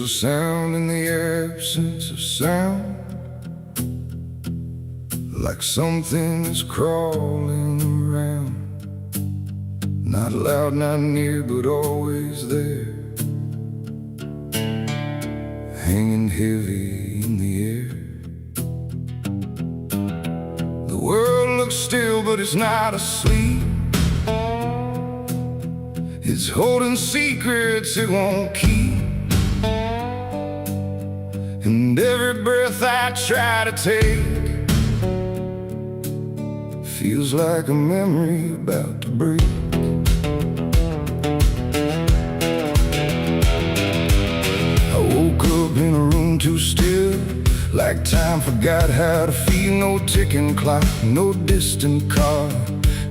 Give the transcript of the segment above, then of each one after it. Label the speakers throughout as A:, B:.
A: sound in the absence of sound, like something is crawling around. Not loud, not near, but always there, hanging heavy in the air. The world looks still, but it's not asleep. It's holding secrets it won't keep. And every breath I try to take feels like a memory about to break. I woke up in a room too still, like time forgot how to feel. No ticking clock, no distant car,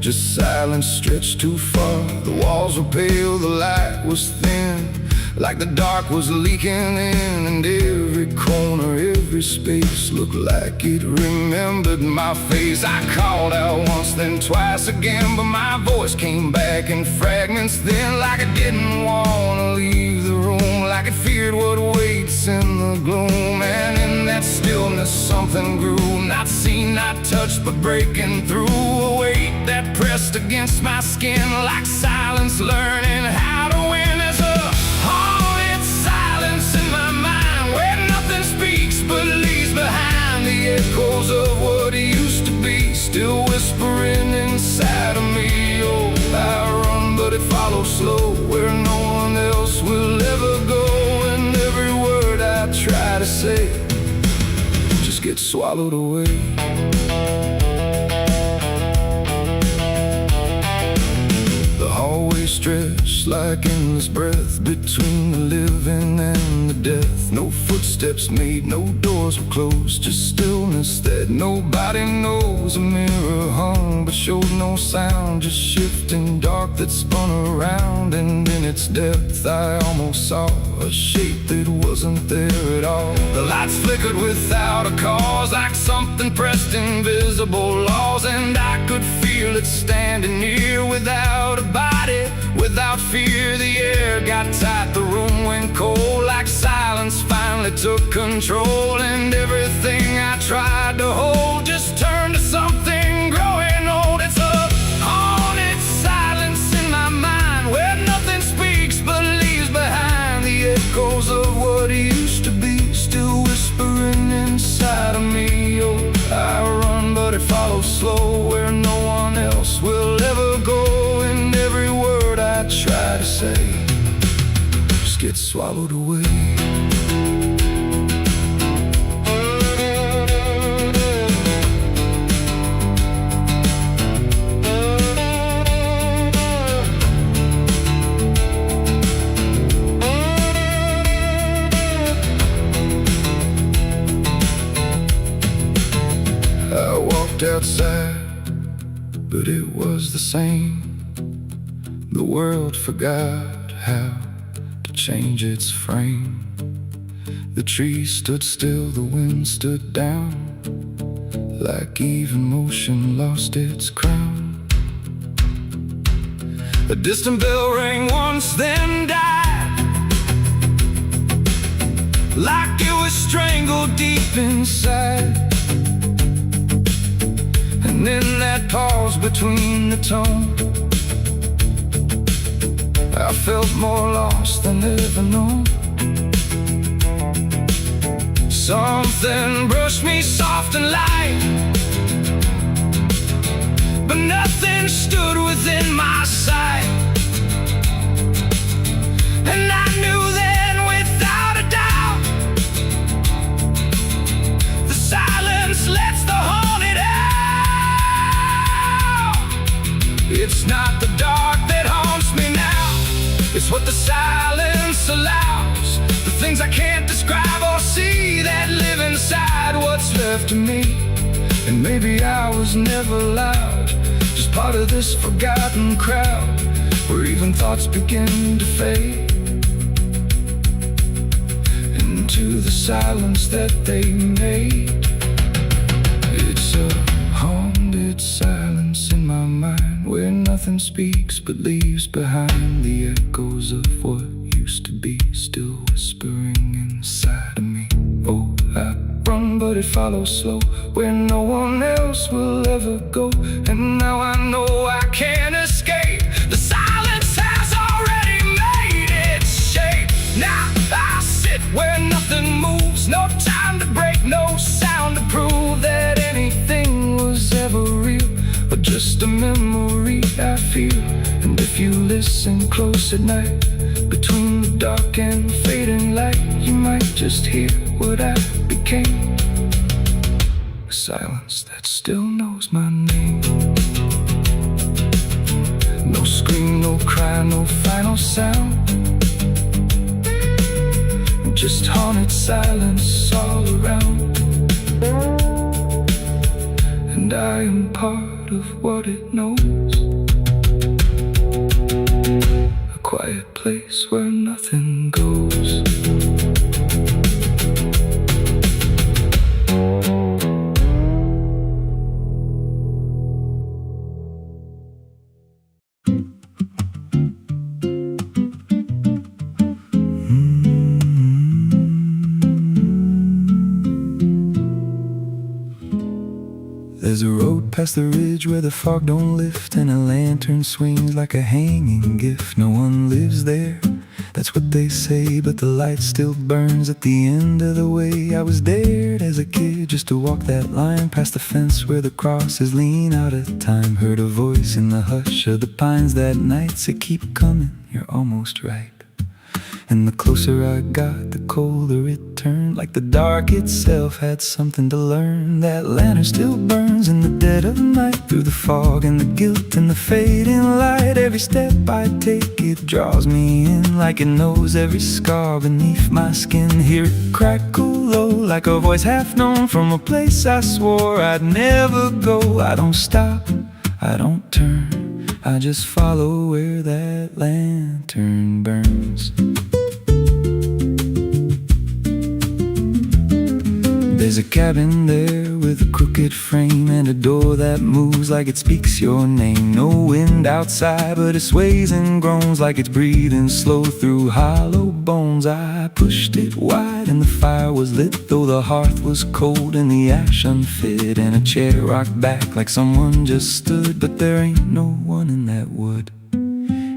A: just silence stretched too far. The walls were pale, the light was thin, like the dark was leaking in. And every corner, every space looked like it remembered my face. I called out once, then twice again, but my voice came back in fragments then, like I didn't want to leave the room, like it feared what waits in the gloom. And in that stillness something grew, not seen, not touched, but breaking through. A weight that pressed against my skin, like silence learning how to win. There's a haunted silence in my mind, where nothing speaks but leaves behind the echoes of what used to be, still whispering inside of me. Oh, I run, but it follows slow, where no one else will ever go. And every word I try to say just gets swallowed away. Always stretched like endless breath between the living and the death. No footsteps made, no doors were closed, just stillness that nobody knows. A mirror hung but showed no sound, just shifting dark that spun around. And in its depth I almost saw a shape that wasn't there at all. The lights flickered without a cause, like something pressed invisible laws. And I could feel it standing near, without a body, without fear. The air got tight, the room went cold, like silence finally took control. And everything I tried to hold just turned to something growing old. It's a haunted silence in my mind, where nothing speaks but leaves behind the echoes of what used to be, still whispering inside of me. Oh, I run, but it follows slow, where no one else will ever go. And every word I try to say just gets swallowed away. I walked outside, but it was the same. The world forgot how to change its frame. The trees stood still, the wind stood down, like even motion lost its crown. A distant bell rang once, then died, like it was strangled deep inside. And in that pause between the tone, I felt more lost than ever known. Something brushed me soft and light, but nothing stood within my sight. And I knew then without a doubt, the silence lets the haunted out. It's not the dark that haunts me now, it's what the silence allows. The things I can't describe or see that live inside what's left of me. And maybe I was never loud, just part of this forgotten crowd, where even thoughts begin to fade into the silence that they made. It's a haunted silence in my mind, where nothing speaks but leaves behind the echoes of what used used to be, still whispering inside of me. Oh, I run, but it follows slow, where no one else will ever go. And now I know I can't escape. The silence has already made its shape. Now I sit where nothing moves, no time to break, no sound to prove that anything was ever real, but just a memory I feel. And if you listen close at night, between the dark and fading light, you might just hear what I became. A silence that still knows my name. No scream, no cry, no final sound, just haunted silence all around. And I am part of what it knows, a quiet place where nothing goes. There's a road past the ridge where the fog don't lift, and a lantern swings like a hanging gift. No one lives there, that's what they say, but the light still burns at the end of the way. I was dared as a kid just to walk that line past the fence where the crosses lean out of time. Heard a voice in the hush of the pines that night say, keep coming, you're almost right. And the closer I got, the colder it turned, like the dark itself had something to learn. That lantern still burns in the dead of night, through the fog and the guilt and the fading light. Every step I take, it draws me in, like it knows every scar beneath my skin. Hear it crackle low, like a voice half known from a place I swore I'd never go. I don't stop, I don't turn, I just follow where that lantern burns. There's a cabin there with a crooked frame, and a door that moves like it speaks your name. No wind outside, but it sways and groans like it's breathing slow through hollow bones. I pushed it wide and the fire was lit, though the hearth was cold and the ash unfit, and a chair rocked back like someone just stood. But there ain't no one in that wood.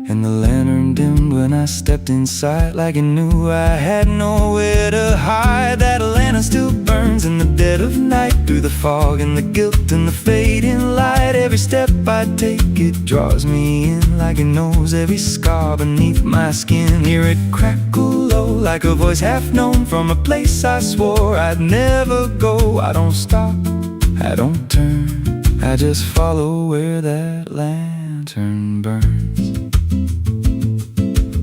A: And the lantern dimmed when I stepped inside, like it knew I had nowhere to hide. That lantern still burns in the dead of night, through the fog and the guilt and the fading light. Every step I take, it draws me in, like it knows every scar beneath my skin. Hear it crackle low, like a voice half known from a place I swore I'd never go. I don't stop, I don't turn, I just follow where that lantern burns.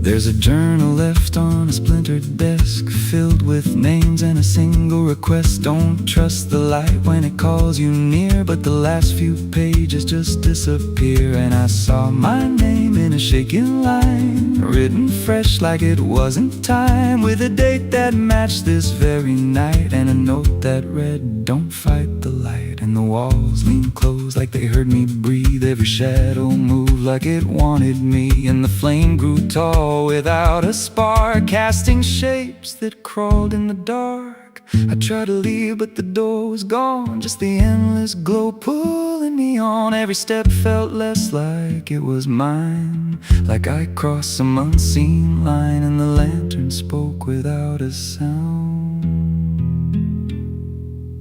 A: There's a journal left on a splintered desk, filled with names and a single request. Don't trust the light when it calls you near, but the last few pages just disappear. And I saw my name in a shaking line, written fresh like it wasn't time, with a date that matched this very night, and a note that read, don't fight the light. And the walls leaned close like they heard me breathe, every shadow moved like it wanted me, and the flame grew tall without a spark, casting shapes that crawled in the dark. I tried to leave, but the door was gone, just the endless glow pulling me on. Every step felt less like it was mine, like I crossed some unseen line, and the lantern spoke without a sound.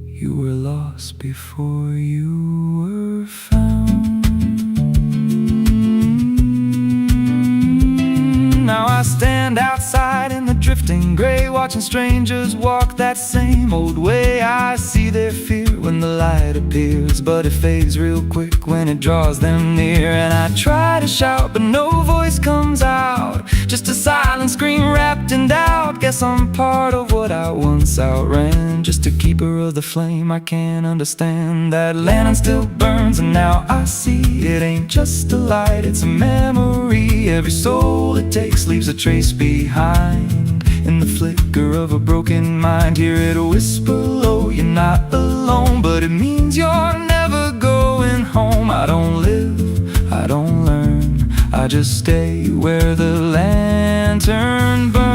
A: You were lost before you were found. Now I stand outside in the drifting gray, watching strangers walk that same old way. I see their fear when the light appears, but it fades real quick when it draws them near. And I try to shout, but no voice comes out, just a silent scream wrapped in doubt. Guess I'm part of what I once outran, just a keeper of the flame I can't understand. That lantern still burns, and now I see it ain't just a light, it's a memory. Every soul it takes leaves a trace behind, in the flicker of a broken mind. Hear it whisper low, you're not alone, but it means you're never going home. I don't live, I don't learn, I just stay where the lantern burns.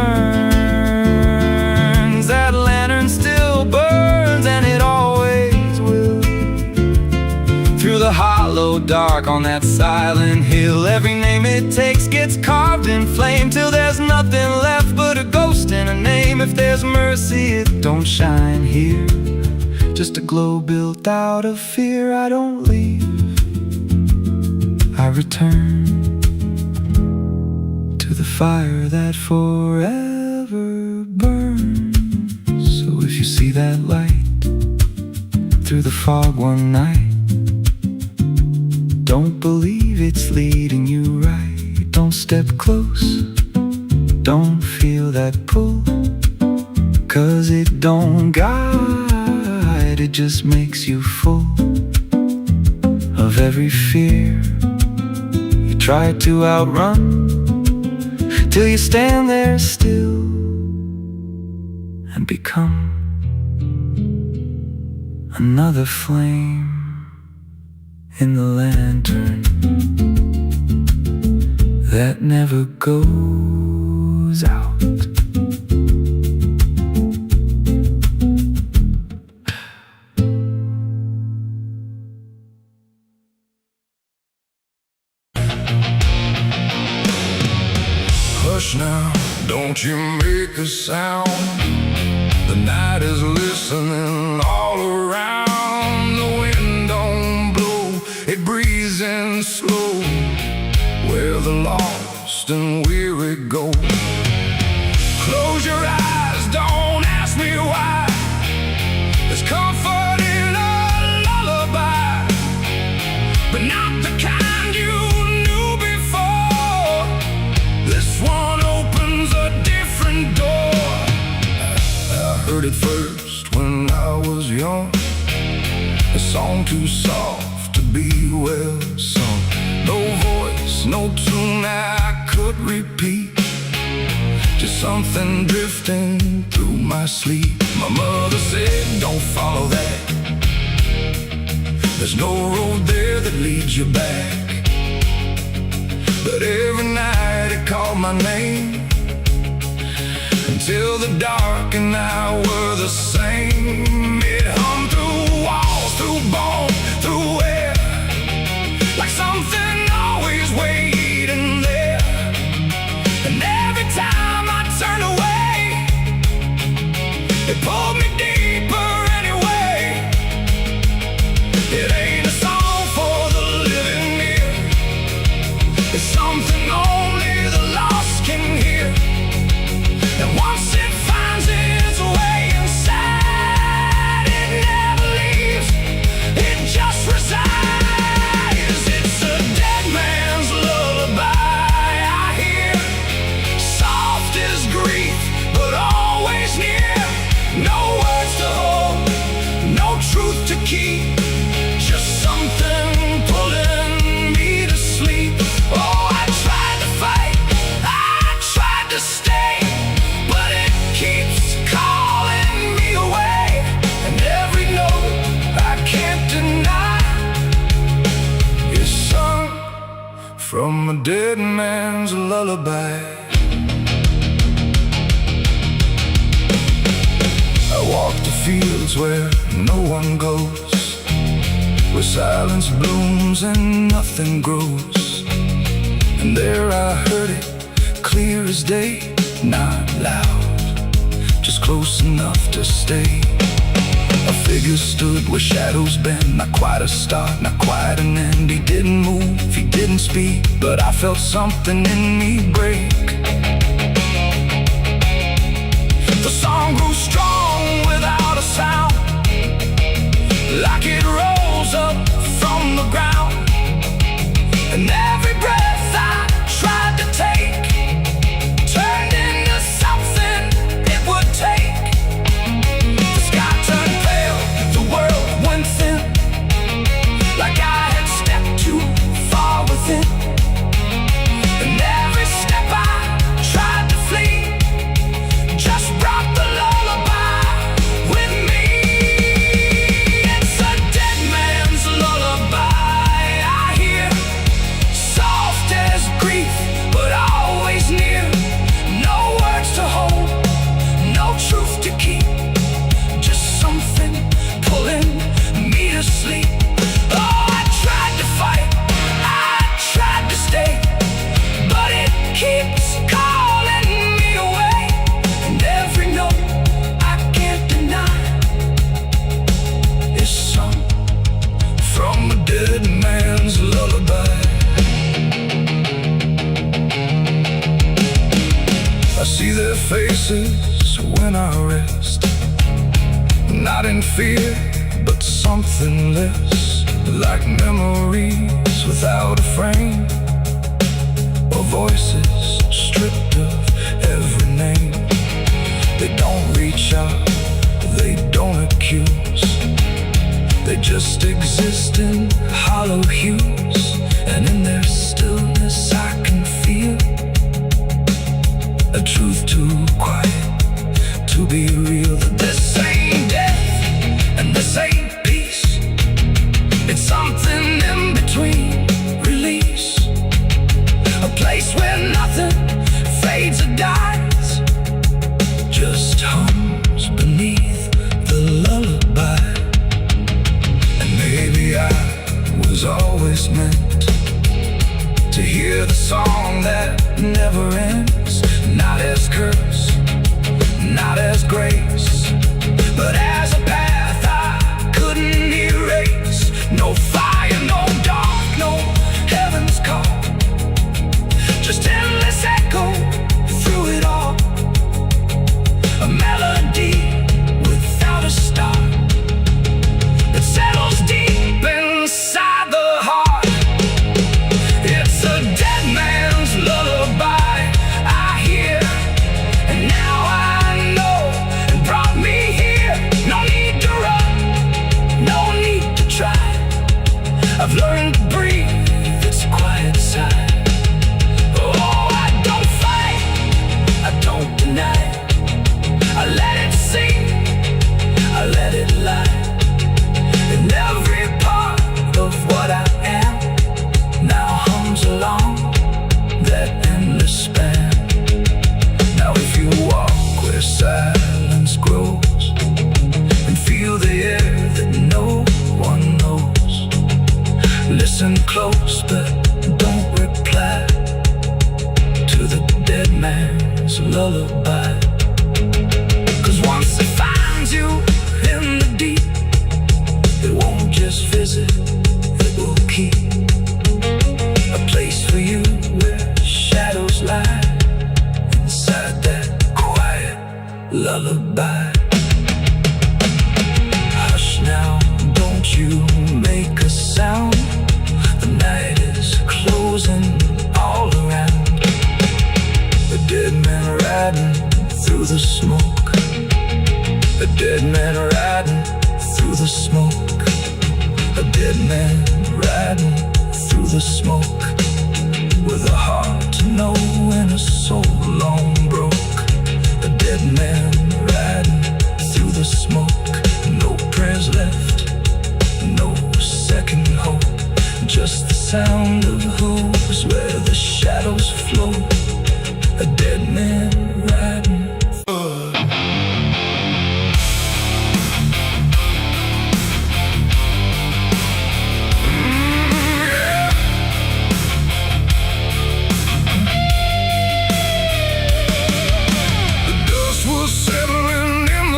B: hollow dark on that silent hill. Every name it takes gets carved in flame, till there's nothing left but a ghost and a name. If there's mercy, it don't shine here, just a glow built out of fear. I don't leave, I return to the fire that forever burns. So if you see that light through the fog one night, don't believe it's leading you right. Don't step close, don't feel that pull, 'cause it don't guide, it just makes you full of every fear you try to outrun, till you stand there still and become another flame in the lantern that never goes out.
A: Hush now, don't you make a sound. The night is listening all around. The wind don't blow, it breathes in slow, where the lost and weary go. Close your eyes, don't ask me why. There's comfort in a lullaby, but not the kind you knew before. This one opens a different door. I heard it first when I was young, a song too soft to be well sung. No voice, no tune I could repeat, just something drifting through my sleep. My mother said, don't follow that, there's no road there that leads you back. But every night it called my name, until the dark and I were the same. It hummed through walls, through bone, through air, like something always waiting there. And every time I turned away, it pulled me deeper anyway. It ain't a song for the living ear, it's something only the lost can hear. And once it finds its way inside, it never leaves, it just resides. It's a dead man's lullaby I hear, soft as grief, but always near. No words to hold, no truth to keep, just something pulling me to sleep. Oh, I tried to fight, I tried to stay, but it keeps calling me away. And every note I can't deny is sung from a dead man's lullaby. I walk the fields where no one goes, where silence blooms and nothing grows. And there I heard it, clear as day, not loud, just close enough to stay. A figure stood where shadows bend, not quite a start, not quite an end. He didn't move, he didn't speak, but I felt something in me break. The song grew strong without a sound, like it rose up from the ground. And every breath I tried to take turned into something it would take. The sky turned pale, the world went thin, like I had stepped too far within. And every step I dead man's lullaby. I see their faces when I rest, not in fear, but something less, like memories without a frame, or voices stripped of every name. They don't reach out, they don't accuse, they just exist in hollow hues. And in their stillness I can feel a truth too quiet to be real. That this ain't death and this ain't peace, it's something in between. Release, a place where nothing fades or dies, just hums beneath the lullaby. And maybe I was always meant to hear the song that never ends, not as curse, not as grace, but as a path I couldn't erase. No fire, no dark, no heaven's call, just endless echo through it all. A melody without a start that settles deep inside the heart. It's a dead man's lullaby I hear, and now I know it brought me here. No need to run, no need to try. I've learned to breathe its quiet sigh. Oh, I don't fight, I don't deny, I let it sing, I let it lie. And every part of what I am now hums along that endless span. Now if you walk where silence grows and feel the air that no one knows, listen close but don't reply to the dead man's lullaby. 'Cause once it finds you in the deep, it won't just visit, it will keep a place for you where shadows lie inside that quiet lullaby. Hush now, don't you make a sound, the night is closing all around. A dead man riding through the smoke, a dead man riding through the smoke, a dead man riding through the smoke, with a heart to know and a soul long broke. A dead man riding through the smoke, no prayers left, no second hope, just the sound of hooves where the shadows flow. A dead man riding.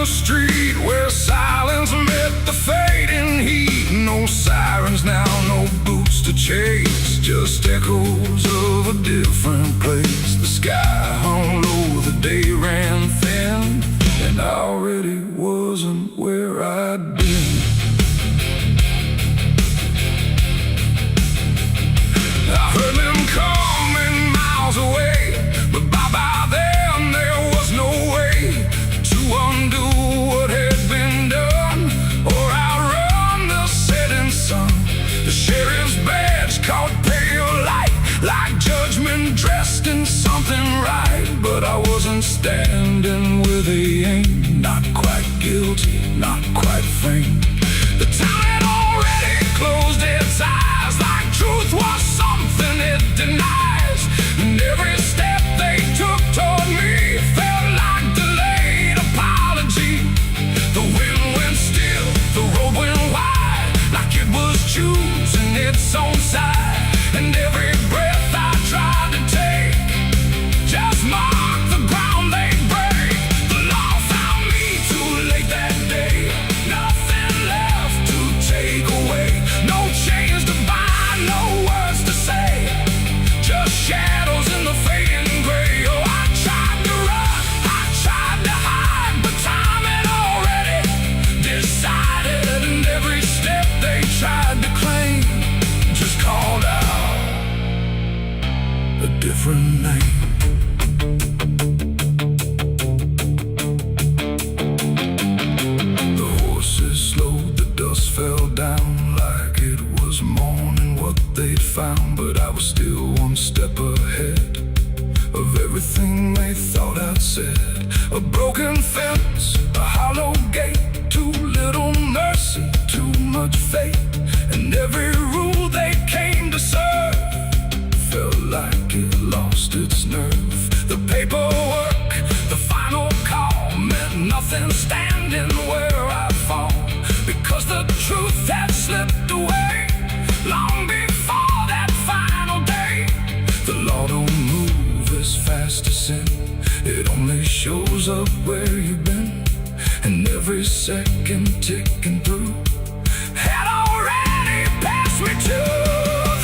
A: Street where silence met the fading heat. No sirens now, no boots to chase, just echoes of a different place. The sky hung low, the day ran thin, and I already wasn't where I'd been. I heard them coming miles away, but by then there was no way to undo what had been done, or outrun the setting sun. The sheriff's badge caught pale light, like judgment dressed in something right. But I wasn't standing where they aimed, not quite guilty, not quite framed. The town had already closed its eyes, like truth was something it denies. And every step they took toward me felt like delayed apology. The wind went still, the road went wide, like it was choosing its own side. And every breath I tried to take just marked the ground they break. The law found me too late that day, nothing left to take away, no chains different name. The horses slowed, the dust fell down like it was morning what they'd found. But I was still one step ahead of everything they thought I'd said. A broken fence, a hollow gate, too little mercy, too much fate. And every rule they came to serve felt like it lost its nerve. The paperwork, the final call meant nothing standing where I fall, because the truth had slipped away long before that final day. The law don't move as fast as sin, it only shows up where you've been. And every second ticking through had already passed me too.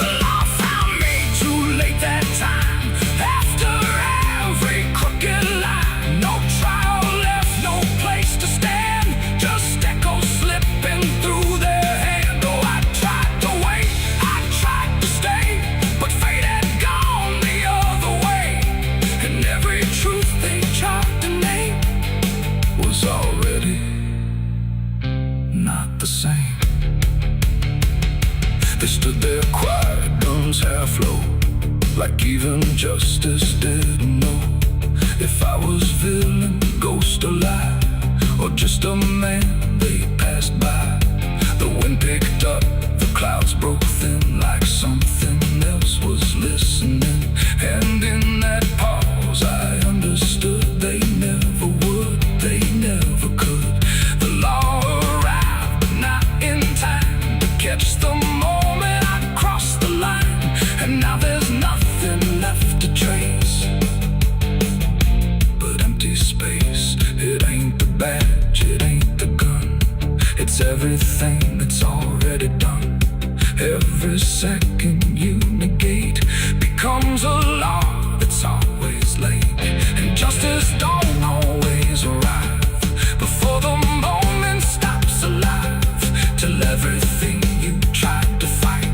A: The law found me too late that time, after every crooked line. No trial left, no place to stand, just echoes slipping through their hand. Oh, I tried to wait, I tried to stay, but fate had gone the other way. And every truth they tried to name was already not the same. They stood there quiet, guns half low, like even justice didn't know if I was villain, ghost or lie, or just a man they passed by. The wind picked up, the clouds broke thin, like something else was listening. And in that pause I understood they never would, they never could. The law arrived, but not in time to catch the moment I crossed the line. And now there's nothing left to trace but empty space. It ain't the badge, it ain't the gun, it's everything that's already done. Every second you negate becomes a law that's always late. And justice don't always arrive before the moment stops alive, till everything you tried to fight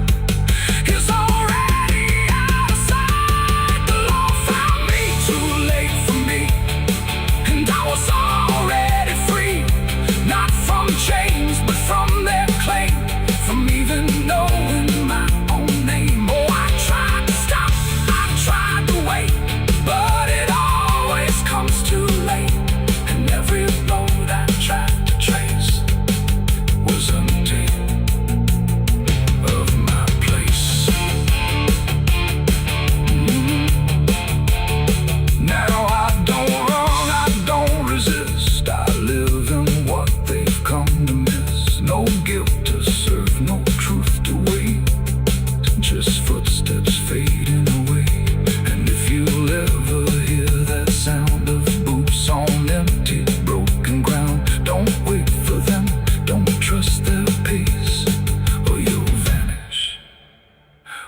A: is already out of sight. The law found me too late for me, and I was already free, not from chains but from their claim, from even knowing my own name. Oh, I tried to stop, I tried to wait, but it always comes too late. And every road I tried to trace was empty of my place. Now I don't run, I don't resist, I live in what they've come to miss. No guilt to serve, no truth to wait, just footsteps fading away. And if you'll ever hear that sound of boots on empty, broken ground, don't wait for them, don't trust their pace, or you'll vanish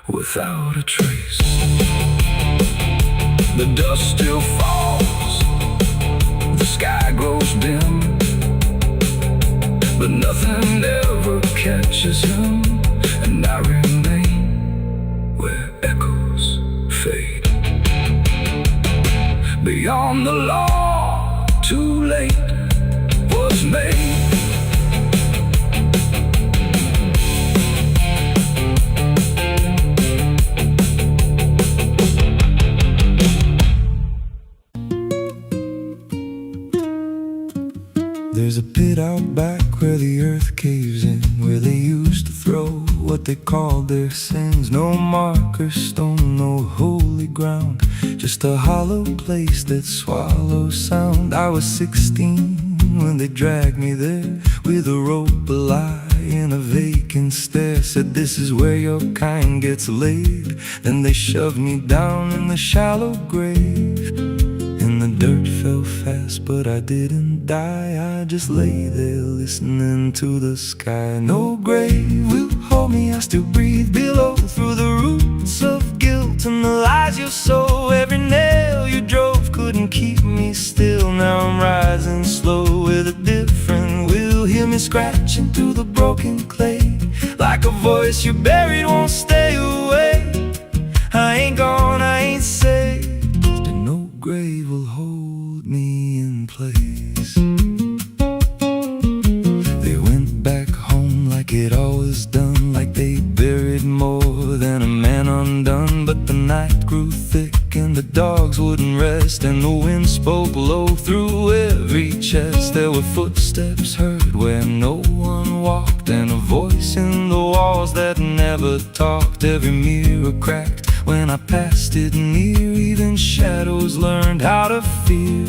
A: without a trace. The dust still falls, the sky grows dim, but nothing ever catches him. And I remain where echoes fade. Beyond the law, too late was made.
B: There's a pit out back where the earth caves in, where they used to throw what they called their sins. No marker stone, no holy ground, just a hollow place that swallows sound. I was 16 when they dragged me there, with a rope, a lie, and a vacant stare. Said this is where your kind gets laid. Then they shoved me down in the shallow grave, and the dirt fell fast, but I didn't die. I just lay there listening to the sky. No grave will hold me, I still breathe below, through the roots of guilt and the lies you sow. Every nail you drove couldn't keep me still. Now I'm rising slow with a different will. Hear me scratching through the broken clay, like a voice you buried won't stay away. I ain't gone, I ain't safe. more than a man undone. But the night grew thick and the dogs wouldn't rest, and the wind spoke low through every chest. There were footsteps heard where no one walked, and a voice in the walls that never talked. Every mirror cracked when I passed it near. Even shadows learned how to fear,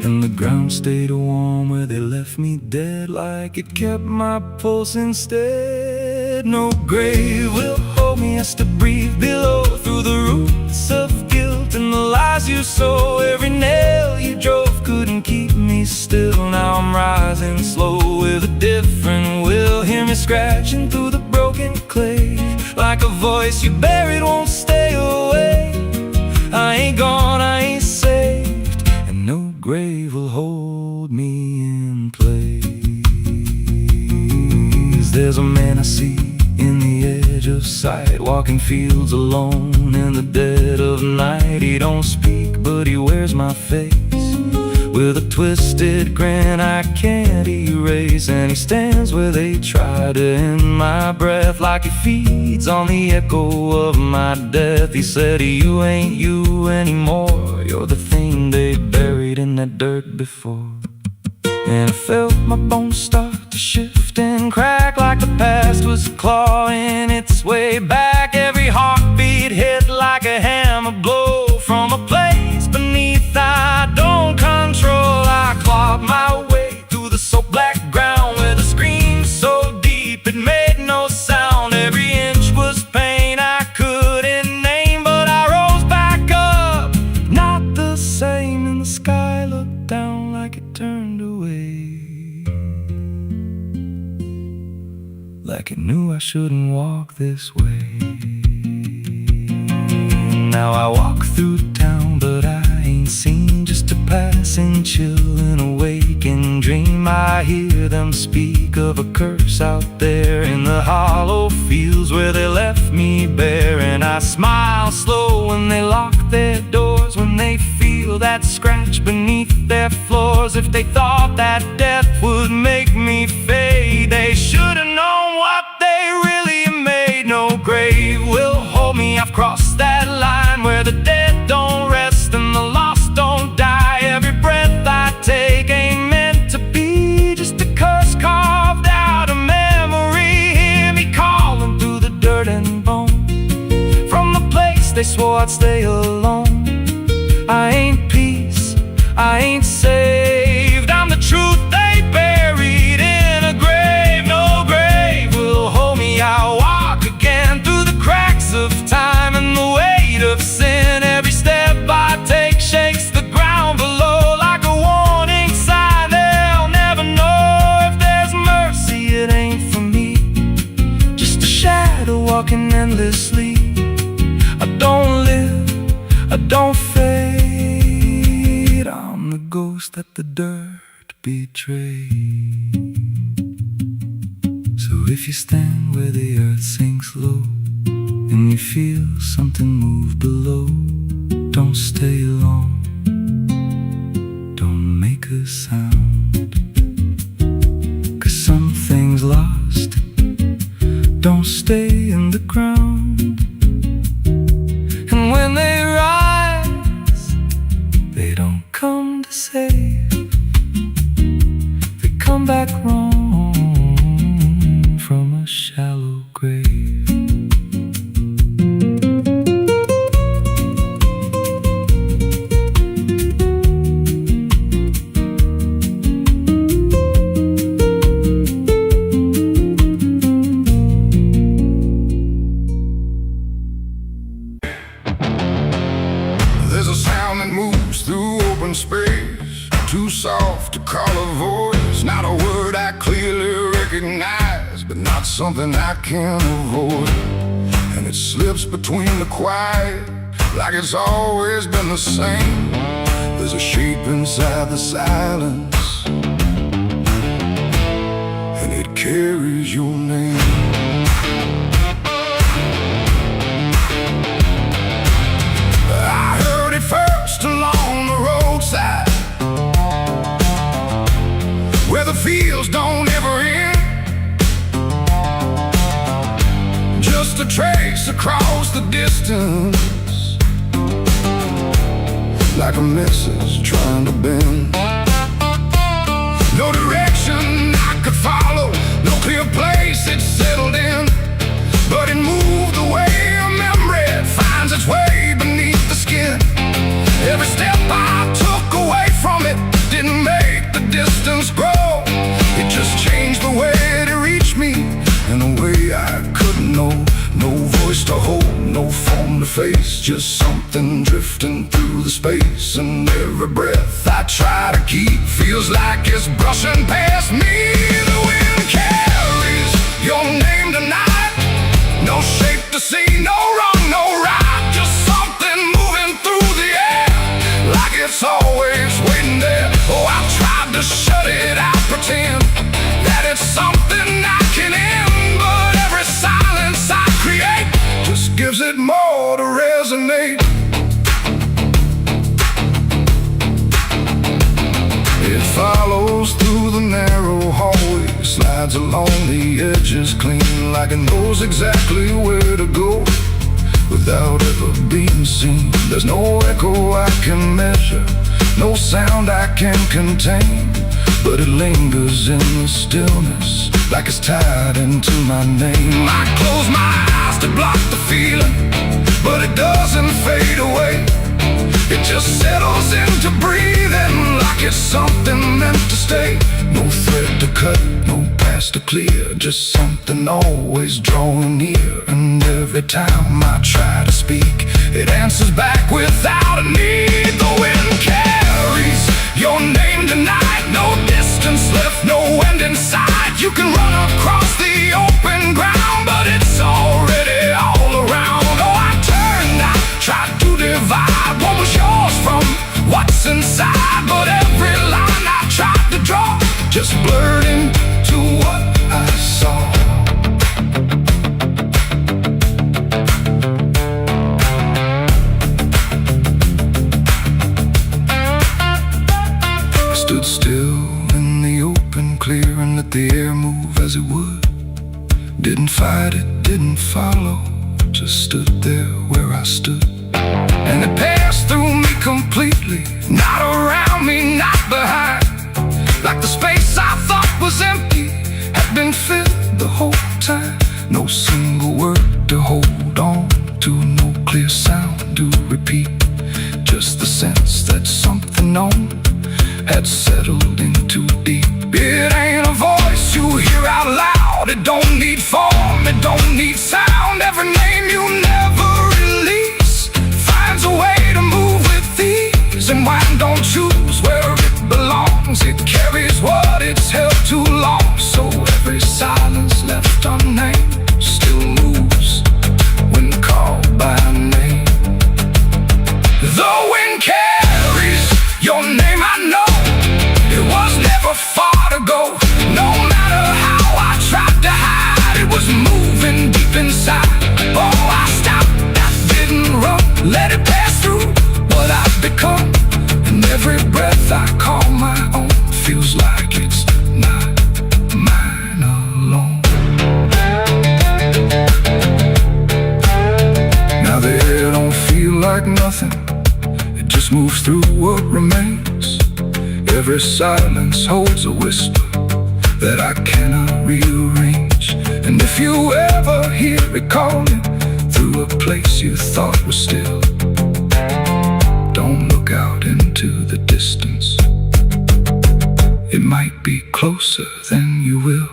B: and the ground stayed warm where they left me dead, like it kept my pulse instead. No grave will hold me, I still breathe below, through the roots of guilt and the lies you sow. Every nail you drove couldn't keep me still. Now I'm rising slow with a different will. Hear me scratching through the broken clay, like a voice you buried won't stay away. I ain't gone, I ain't saved, and no grave will hold me in place. There's a man I see in the edge of sight, walking fields alone in the dead of night. He don't speak, but he wears my face with a twisted grin I can't erase. And he stands where they try to end my breath, like he feeds on the echo of my death. He said, you ain't you anymore, you're the thing they buried in that dirt before. And I felt my bones start to shift and crack, like the past was clawing its way back. Every heartbeat hit like a hammer blow from a place beneath I don't control. I clawed my way through the soap black ground with a scream so deep it made no sound. Every inch was pain I couldn't name, but I rose back up, not the same. And the sky looked down like it turned away, like it knew I shouldn't walk this way. Now I walk through town, but I ain't seen, just a passing chill and a waking dream. I hear them speak of a curse out there in the hollow fields where they left me bare. And I smile slow when they lock their doors, when they feel that scratch beneath their floors. If they thought that death would make me fade, they should've known what they really made. No grave will hold me, I've crossed that line where the dead don't rest and the lost don't die. Every breath I take ain't meant to be, just a curse carved out of memory. Hear me calling through the dirt and bone, from the place they swore I'd stay alone. I ain't peace, I ain't saved, I'm the truth they buried in a grave. No grave will hold me, I'll walk again through the cracks of time and the weight of sin. Every step I take shakes the ground below like a warning sign. They'll never know if there's mercy, it ain't for me, just a shadow walking endlessly. I don't live, I don't fade, I'm the ghost that the dirt betrayed. So if you stand where the earth sinks low and you feel something move below, don't stay long, don't make a sound, 'cause something's lost, don't stay in the ground. And when they rise, they don't come to save, they come back wrong from a shallow grave.
A: There's a sound that moves through open space, too soft to call a voice. Not a word I clearly recognize, but not something I can avoid. And it slips between the quiet, like it's always been the same. There's a shape inside the silence, and it carries your name. I heard it first along the roadside, where the fields don't ever end, just a trail trace across the distance, like a message trying to bend. No direction I could follow, no clear place it settled in, but it moved the way a memory finds its way beneath the skin. Every step I took away from it didn't make the distance grow. It just changed the way it reached me in a way I couldn't know. No voice to hold, no form to face, just something drifting through the space. And every breath I try to keep feels like it's brushing past me. The wind carries your name tonight, no shape to see, no wrong, no right, just something moving through the air, like it's always waiting there. Oh, I've tried to shut it out, pretend that it's something I can end, but every silence I create just gives it more to resonate. It follows through the narrow hallway, slides along the edges clean, like it knows exactly where to go without ever being seen. There's no echo I can measure, no sound I can contain, but it lingers in the stillness, like it's tied into my name. I close my eyes to block the feeling, but it doesn't fade away. It just settles into breathing, like it's something meant to stay. No thread to cut, no past to clear, just something always drawing near. And every time I try to speak, it answers back without a need. The wind carries your name tonight, no distance left, no end in sight. You can run across the open ground, but it's already all around. Oh, I turned, I tried to divide what was yours from what's inside, but every line I tried to draw just blurred into what I saw. I stood still in the open clear and let the air move as it would. Didn't fight it, didn't follow, just stood there where I stood. And it passed through me completely, not around me, not behind, like the space I thought was empty had been filled the whole time. No single word to hold on to, no clear sound to repeat, just the sense that something known had settled in too deep. It ain't a voice you hear out loud, it don't need form, it don't need sound. Every name you never release finds a way to move with ease, and wine don't choose where it belongs. It carries what it's held too long, so every silence left unnamed still moves when called by name. The wind carries your name, I know it was never far to go. No matter how I tried to hide, it was moving deep inside. Oh, I stopped, I didn't run, let it pass through what I've become. And every breath I call my own feels like it's not mine alone. Now the air don't feel like nothing, it just moves through what remains. Every silence holds a whisper that I cannot rearrange. And if you ever hear it calling through a place you thought was still, don't look out into the distance, it might be closer than you will.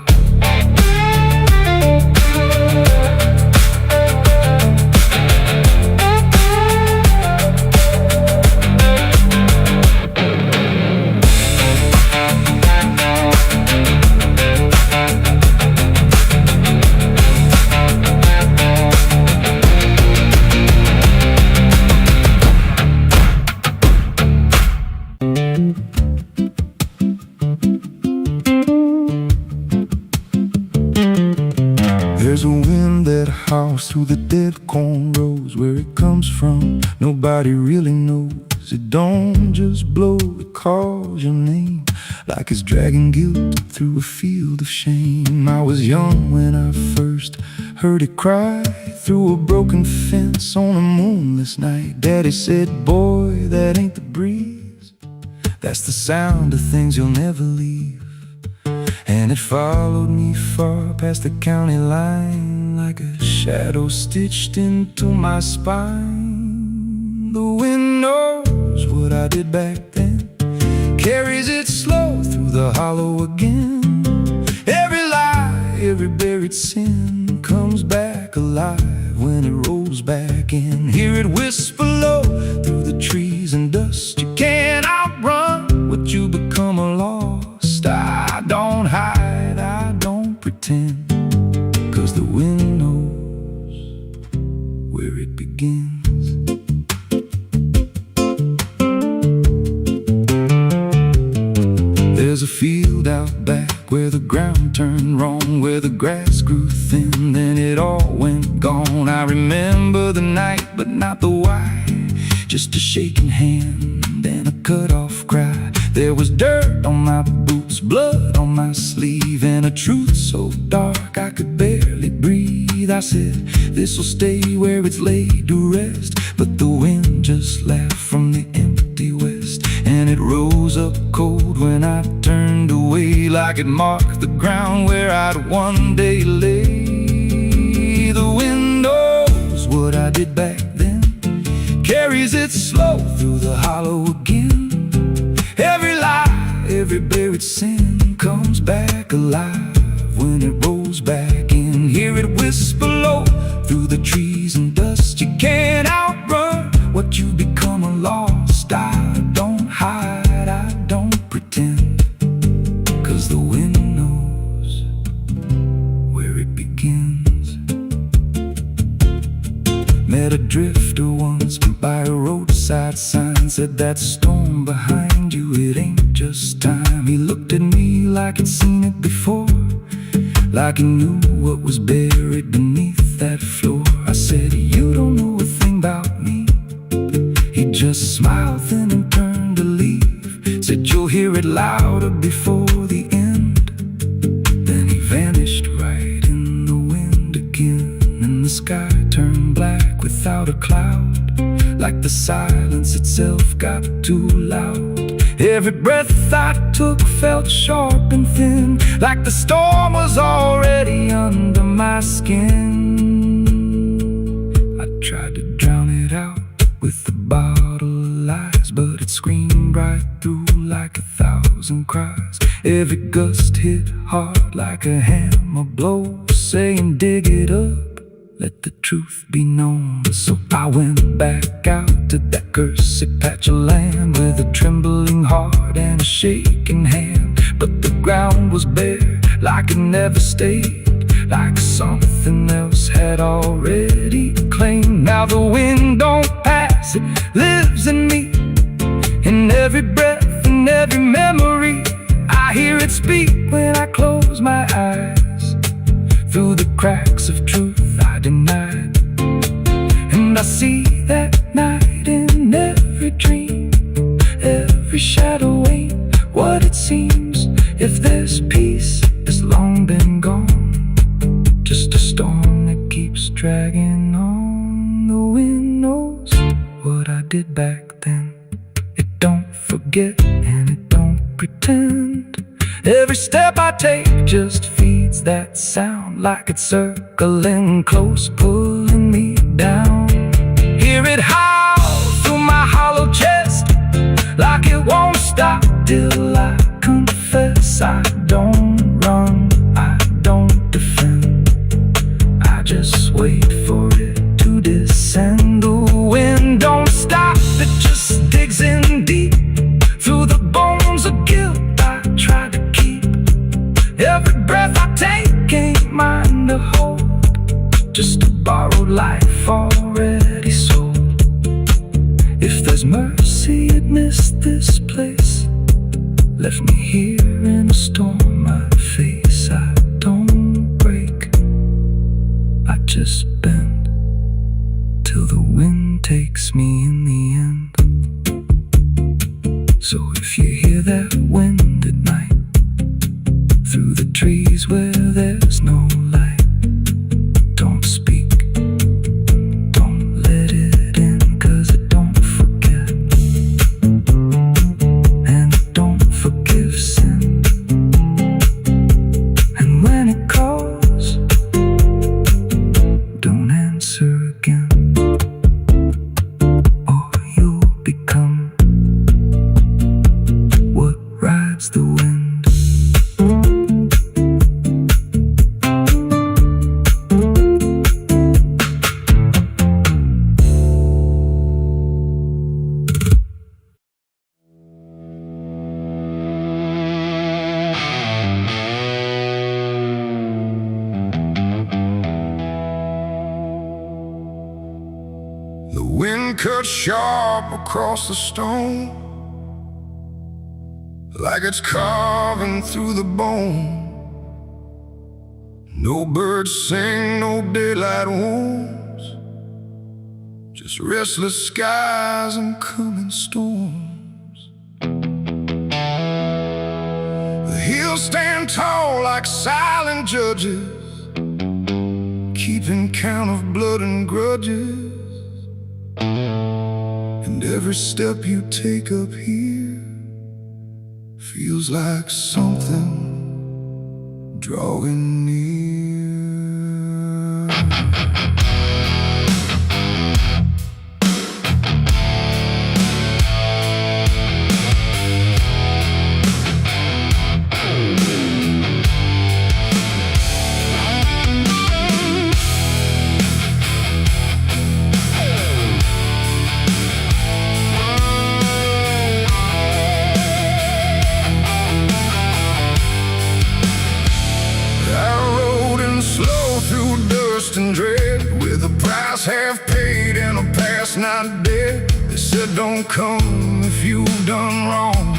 A: There's a wind that howls through the dead corn rows. Where it comes from, nobody really knows. It don't just blow, it calls your name, like it's dragging guilt through a field of shame. I was young when I first
B: Heard it cry through a broken fence on a moonless night. Daddy said, boy, that ain't the breeze. That's the sound of things you'll never leave. And it followed me far past the county line, like a shadow stitched into my spine. The wind knows what I did back then, carries it slow through the hollow again. Every lie, every buried sin comes back alive when it rolls back in. Hear it whisper low through the trees and dust. You can't outrun what you become lost. I don't hide, I don't pretend, 'cause the wind knows where it begins. There's a field out back where the ground turned wrong, where the grass grew thin, then it all went gone. I remember the night, but not the why. Just a shaking hand and a cut-off cry. There was dirt on my boots, blood on my sleeve, and a truth so dark I could barely breathe. I said, this'll stay where it's laid to rest. But the wind just laughed from the empty west, and it rose up cold when I turned away, like it marked the ground where I'd one day lay. The wind knows what I did back then, carries it slow through the hollow again. Every lie, every buried sin comes back alive when it rolls back in. Hear it whisper low through the trees and dust. You can't outrun what you become lost. I don't hide, I don't pretend, 'cause the wind knows where it begins. Met a drifter once by a roadside sign, said that storm behind you, it ain't just time. He looked at me like he'd seen it before, like he knew what was buried beneath that floor. I said, you don't know a thing about me. He just smiled thin and turned to leave, said you'll hear it louder before the end. Then he vanished right in the wind again, and the sky turned black without a cloud, like the silence itself got too loud. Every breath I took felt sharp and thin, like the storm was already under my skin. I tried to drown it out with the bottle of lies, but it screamed right through like 1,000 cries. Every gust hit hard like a hammer blow, saying dig it up, let the truth be known. So I went back out to that cursed patch of land with a trembling heart and a shaking hand. But the ground was bare, like it never stayed, like something else had already claimed. Now the wind don't pass, it lives in me, in every breath and every memory. I hear it speak when I close my eyes, through the cracks of truth I denied. And I see that night in every dream, every shadow ain't what it seems. If there's peace, it's long been gone, just a storm that keeps dragging on. The wind knows what I did back then. It don't forget and it don't pretend. Every step I take just feeds that sound, like it's circling close, pulling me down. Hear it howl through my hollow chest, like it won't stop till I confess. I don't run, I don't defend, I just wait for it to descend. The wind don't stop, it just digs in deep, through the bones of guilt I try to keep. Every breath I take ain't mine to hold, just a borrowed life already sold. If there's mercy, it missed this place, left me here in a storm I face. I don't break, I just bend, till the wind takes me in the end. So if you hear that wind at night, through the trees where there's no light, don't answer again, or you'll become what rides the wind.
A: The wind cut sharp across the stone, like it's carving through the bone. No birds sing, no daylight wounds, just restless skies and coming storms. The hills stand tall like silent judges, keeping count of blood and grudges. And every step you take up here feels like something drawing near. And dread, with a price half paid and a past not dead. They said don't come if you've done wrong.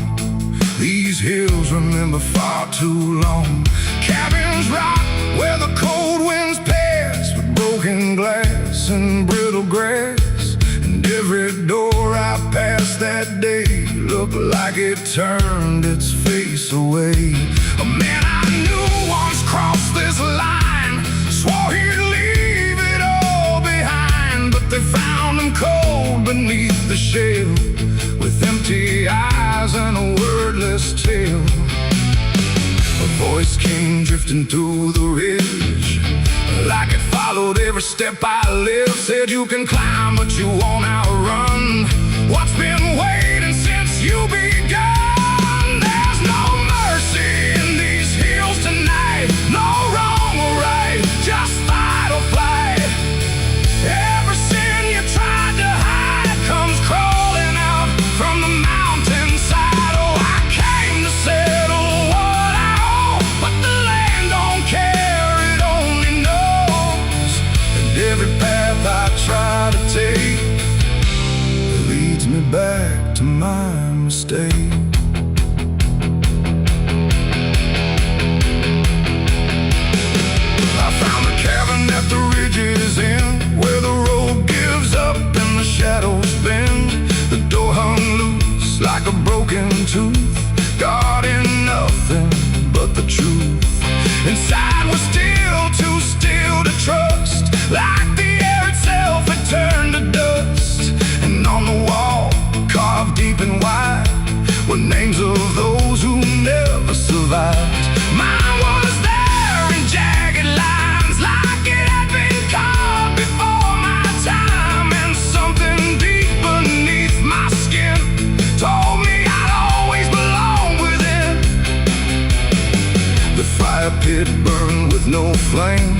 A: These hills remember far too long. Cabins rock where the cold winds pass, with broken glass and brittle grass. And every door I passed that day looked like it turned its face away. A man I knew once crossed this line, swore he'd leave it all behind, but they found him cold beneath the shell, with empty eyes and a wordless tale. A voice came drifting through the ridge, like it followed every step I lived. Said you can climb but you won't outrun what's been waiting since you begun. There's no mercy in these hills tonight, no wrong or right, just fight or flight. Every sin you tried to hide comes crawling out from the mountainside. Oh, I came to settle what I owe, but the land don't care, it only knows. And every path I try to take leads me back to my mistake. I found a cabin at the ridge's end, where the road gives up and the shadows bend. The door hung loose like a broken tooth, guarding nothing but the truth. Inside was still too still to trust, like the air itself had turned to dust. And on the wall, carved deep and wide, were names of those who never survived. Mine was there in jagged lines, like it had been carved before my time. And something deep beneath my skin told me I'd always belong within. The fire pit burned with no flame,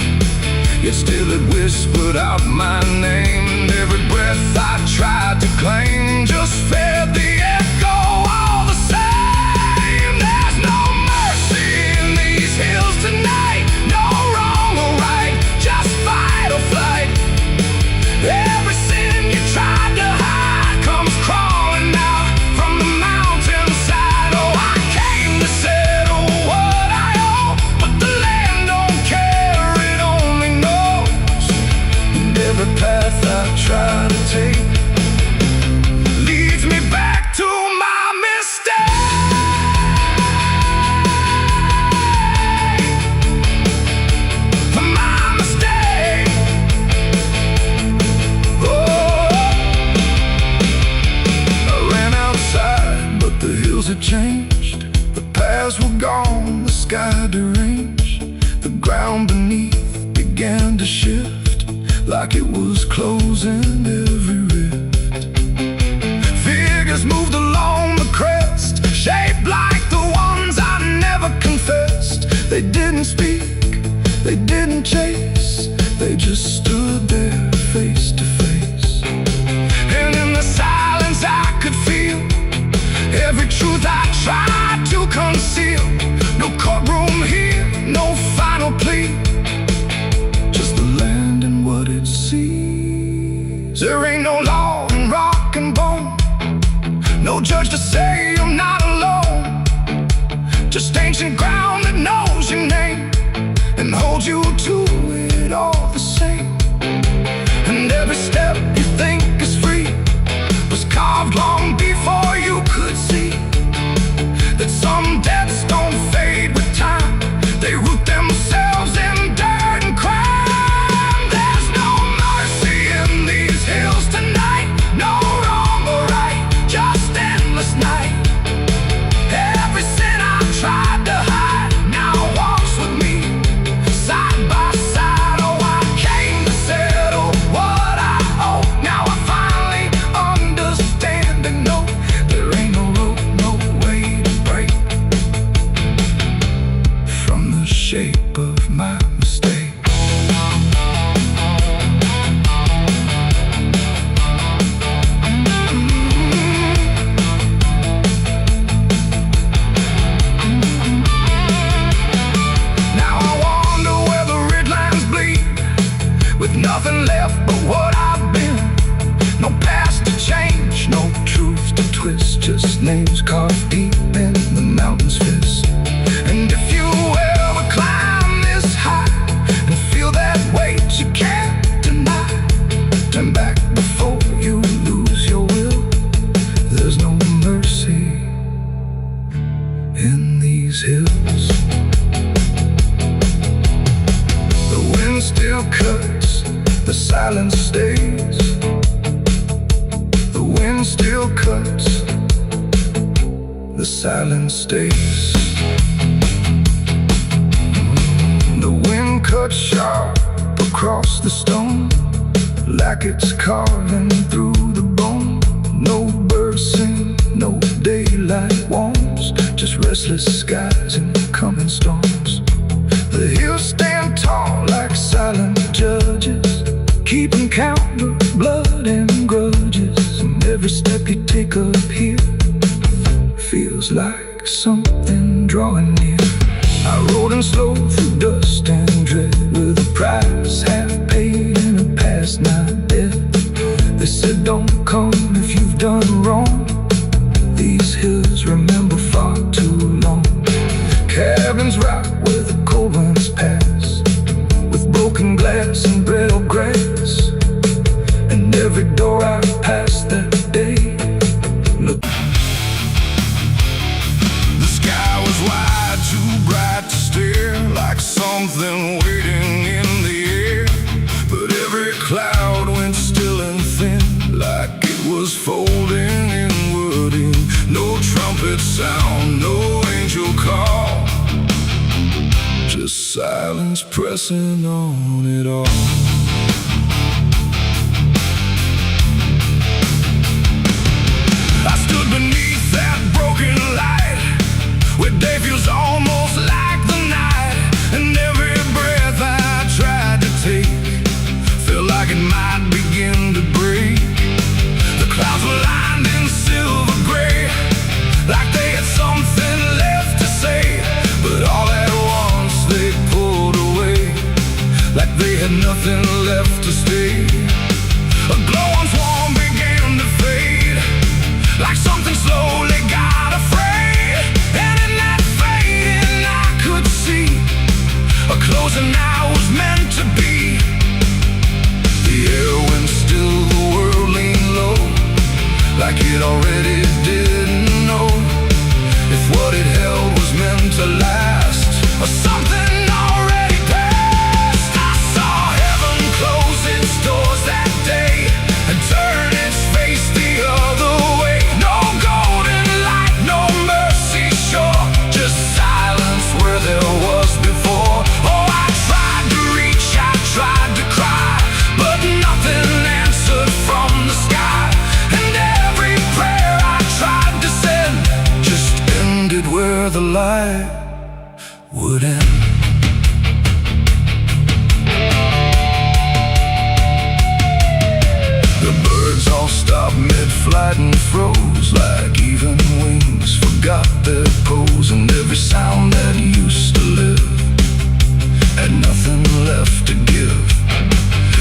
A: yet still it whispered out my name. And every breath I tried to claim just fed the echo all the same. There's no mercy in these hills tonight, no wrong or right, just fight or flight. Every sin you tried to hide comes crawling out from the mountainside. Oh, I came to settle what I owe, but the land don't care, it only knows. And every path I try to take leads me back like it was closing every rift. Figures moved along the crest, shaped like the ones I never confessed. They didn't speak, they didn't chase, they just stood there face to face. And in the silence I could feel every truth I tried to conceal. No courtroom here, no final plea, just the land and what it sees. There ain't no law in rock and bone, no judge to say I'm not alone. Just ancient ground that knows your name and holds you to it all the same. And every step you think is free was carved long before you could see that some debts don't fade with time, they root themselves in dirt and crime. There's no mercy in these hills tonight, no wrong or right, just endless night. Every sin I tried to hide now walks with me, side by side. Oh, I came to settle what I owe. Now I finally understand and know there ain't no rope, no way to break from the shape of my mistake. Now I wonder where the red lines bleed, with nothing left but what I've been. No past to change, no truth to twist, just names carved deep in the mountain's fist. And if you ever climb this high and feel that weight you can't deny, turn back before you lose your will. There's no mercy in these hills. The wind still cuts, the silence stays. The wind still cuts, the silence stays. The wind cuts sharp across the stone, like it's carving through the bone. No birds sing, no daylight warms, just restless skies and coming storms. The hills stand tall like silent judges, keeping count of blood and grudges. And every step you take up here feels like something drawing near. I rode in slow through dust and dread, with a price half paid and a past not dead. They said don't come if you've done wrong, these hills remember far too long. Cabins rock where the cold winds pass, with broken glass and brittle grass. And every door I passed that day looked. The sky was wide, too bright to stare, like something waiting in the air. But every cloud went still and thin, like it was folding inward in. No trumpet sound, no angel call, just silence pressing on it all. I stood beneath that broken light, where day feels almost like the night. And every breath I tried to take felt like it might begin to break. The clouds were lined in silver gray, like they had something left to say. But all at once they pulled away, like they had nothing light would end. The birds all stopped mid-flight and froze, like even wings forgot their pose. And every sound that used to live had nothing left to give.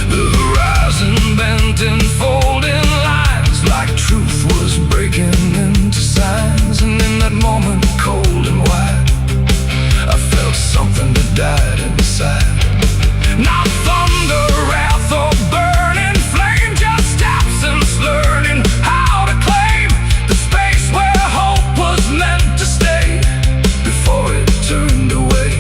A: The horizon bent in folding lines, like truth was breaking into signs. And in that moment, cold and wide, I felt something that died inside. Not thunder, wrath, or burning flame, just absence learning how to claim the space where hope was meant to stay before it turned away.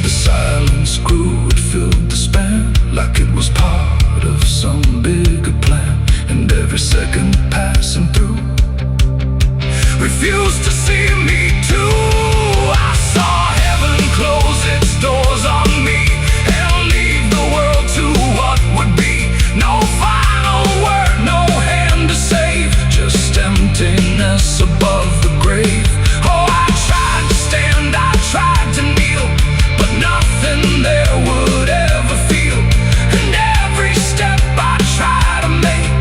A: The silence grew, it filled the span, like it was part of some bigger plan. And every second passing through refused to see me too. I saw heaven close its doors on me and leave the world to what would be. No final word, no hand to save, just emptiness above the grave. Oh, I tried to stand, I tried to kneel, but nothing there would ever feel. And every step I try to make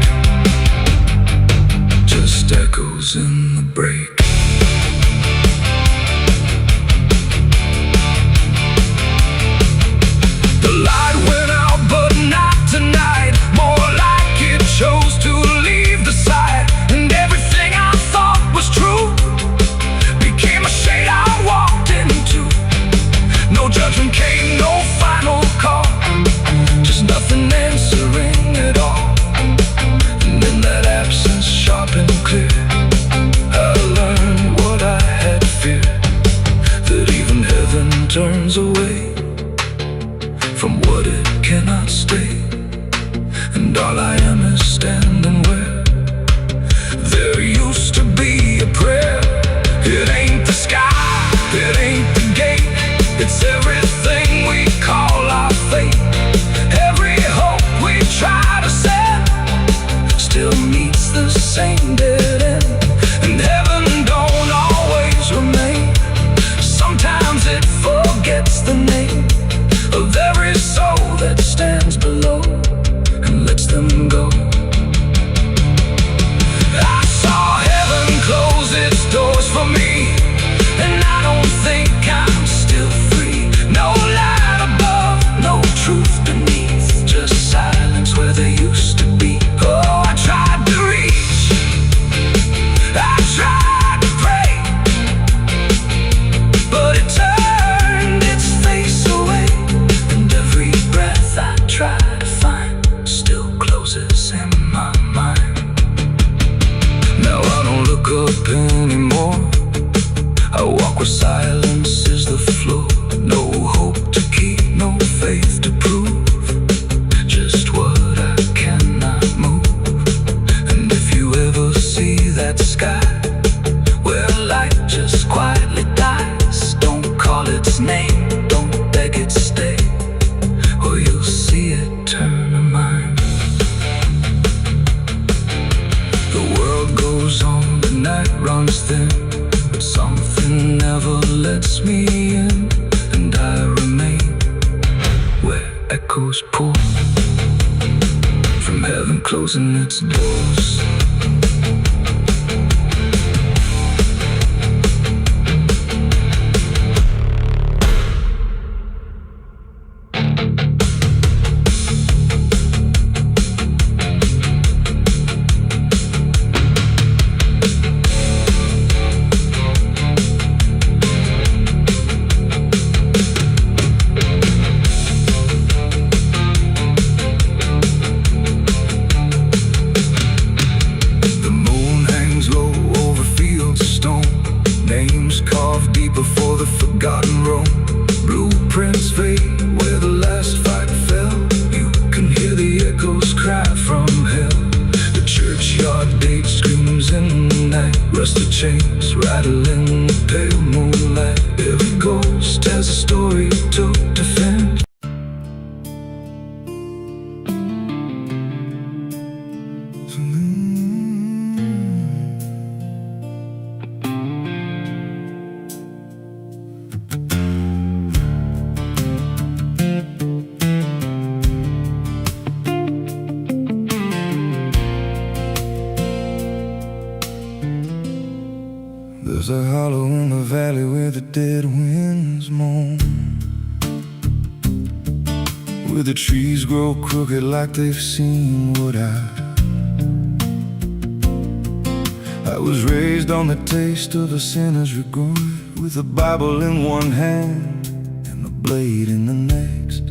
A: just echoes in the break. The light went out, but not tonight. More like it chose to leave the sight. And everything I thought was true became a shade I walked into. No judgment came, no final call, just nothing answering at all. And in that absence, sharp and clear, I learned what I had feared, that even heaven turns away from what it cannot stay. And all I am is standing where there used to be a prayer. It ain't the sky, it ain't the gate, it's everything we call our fate. Every hope we try to set still meets the same dead end. And heaven don't always remain, sometimes it forgets the name of every soul that stands below and lets them go. I saw heaven close its doors for me, and I don't think I'm still free. No light above, no truth beneath, just silence where there used to be. Oh, I tried to reach, I tried to pray, but it turned its face away. And every breath I try to find still closes in my mind. Now I don't look up anymore, I walk where silence is the floor. No hope to keep, no faith to prove, just what I cannot move. And if you ever see that sky where light just quietly dies, don't call its name, don't beg it stay, or you'll see it turn a mind. The world goes on, the night runs thin, but something never lets me in. And I remain where echoes pour from heaven closing its doors. Rusted chains rattling the pale moonlight. Every ghost has a story to defend. a hollow in the valley where the dead winds moan, where the trees grow crooked like they've seen what I was raised on the taste of a sinner's regret, with a Bible in one hand and a blade in the next.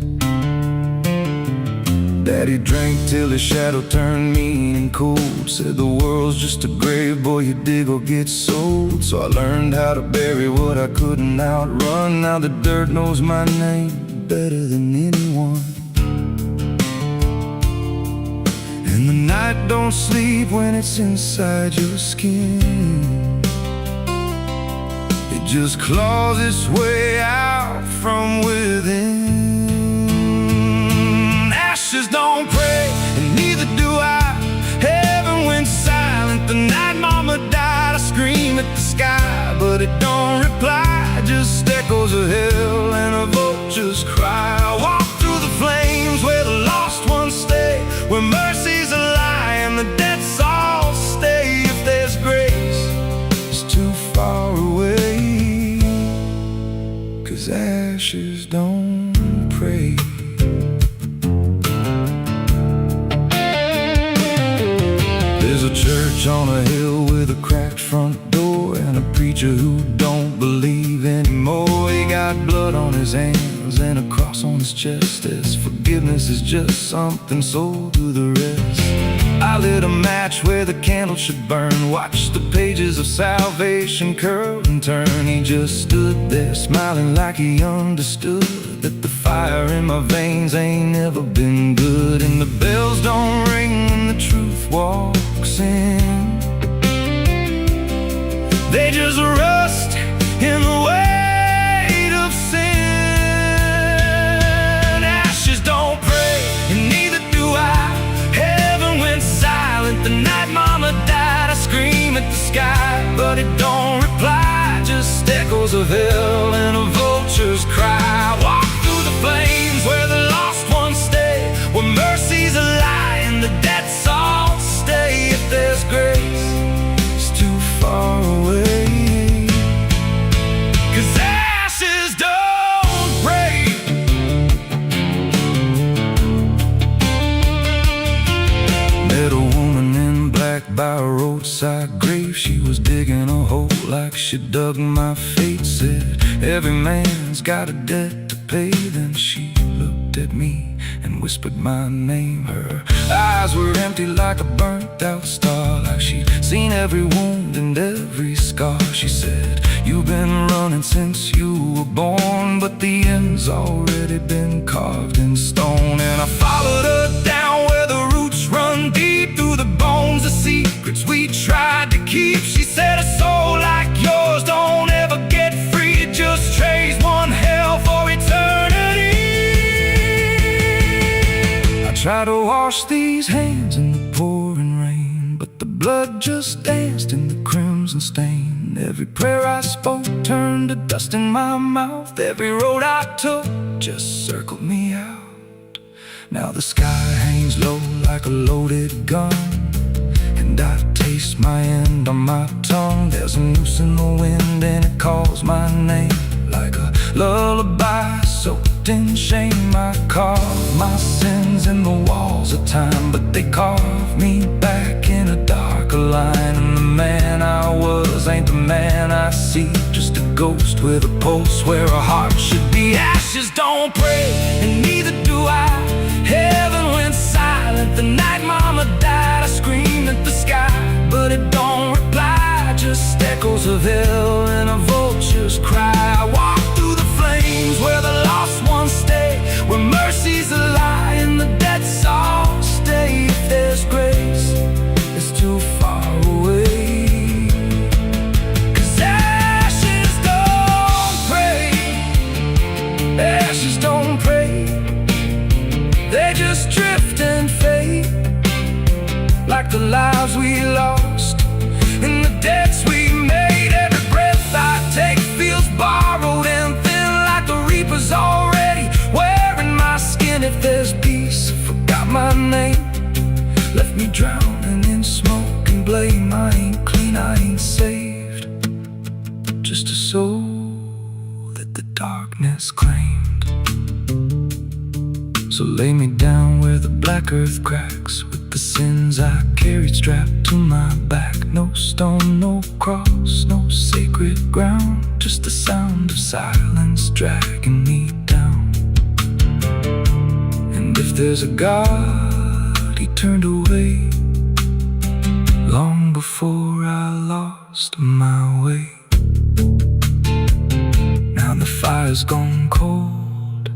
A: Daddy drank till his shadow turned mean and cold, said the world's just a grave, boy, you dig or get sold. So I learned how to bury what I couldn't outrun. Now the dirt knows my name better than anyone. And the night don't sleep when it's inside your skin. It just claws its way out from within. Ashes don't pray, and neither do I. Heaven went silent the night mama died. I scream at the sky, but it don't reply. Just echoes of hell and a vulture's cry. I walk through the flames where the lost ones stay, where mercy's a lie and the dead souls stay. If there's grace, it's too far away, 'cause ashes don't pray. There's a church on a hill with a cracked front door, and a preacher who don't believe anymore. He got blood on his hands and a cross on his chest, as forgiveness is just something sold to the rest. I lit a match where the candle should burn, watched the pages of salvation curl and turn. He just stood there smiling like he understood that the fire in my veins ain't never been good. And the bells don't ring when the truth walks in, they just rust in the weight of sin. Ashes don't pray, and neither do I. Heaven went silent the night mama died. I scream at the sky, but it don't reply. Just echoes of hell and a vulture's cry. Walk through the flames where the lost ones stay, where mercy's a lie and the dead souls stay. If there's grace, it's too far away, 'cause ashes don't break. Met a woman in black by a roadside grave. She was digging a hole like she dug my fate. Said every man's got a debt to pay. Then she looked at me and whispered my name. Her eyes were empty like a burnt out star, like she'd seen every wound and every scar. She said, you've been running since you were born, but the end's already been carved in stone. And I followed her down where the roots run deep, through the bones, the secrets we tried to keep. She said, a soul like yours don't ever get free. It just trades one hell for eternity. Try to wash these hands in the pouring rain, but the blood just danced in the crimson stain. Every prayer I spoke turned to dust in my mouth. Every road I took just circled me out. Now the sky hangs low like a loaded gun, and I taste my end on my tongue. There's a noose in the wind and it calls my name like a lullaby soaked in shame. I carve my sins in the walls of time, but they carve me back in a darker line. And the man I was ain't the man I see, just a ghost with a pulse where a heart should be. Ashes don't pray, and neither do I. Heaven went silent the night mama died. I screamed at the sky, but it don't reply. Just echoes of hell and a vulture's cry. I walk through the flames where the lost ones stay, where mercy's a lie and the dead souls stay. If there's grace, it's too far away, 'cause ashes don't pray. Ashes don't pray, they just drift and fade, like the lives we lost and the debts we made. Every breath I take feels borrowed and thin, like the reaper's already wearing my skin. If there's peace, I forgot my name, left me drowning in smoke and blame. I ain't clean, I ain't saved,
B: earth cracks with the sins I carried strapped to my back. No stone, no cross, no sacred ground, just the sound of silence dragging me down. And if there's a God, he turned away long before I lost my way. Now the fire's gone cold,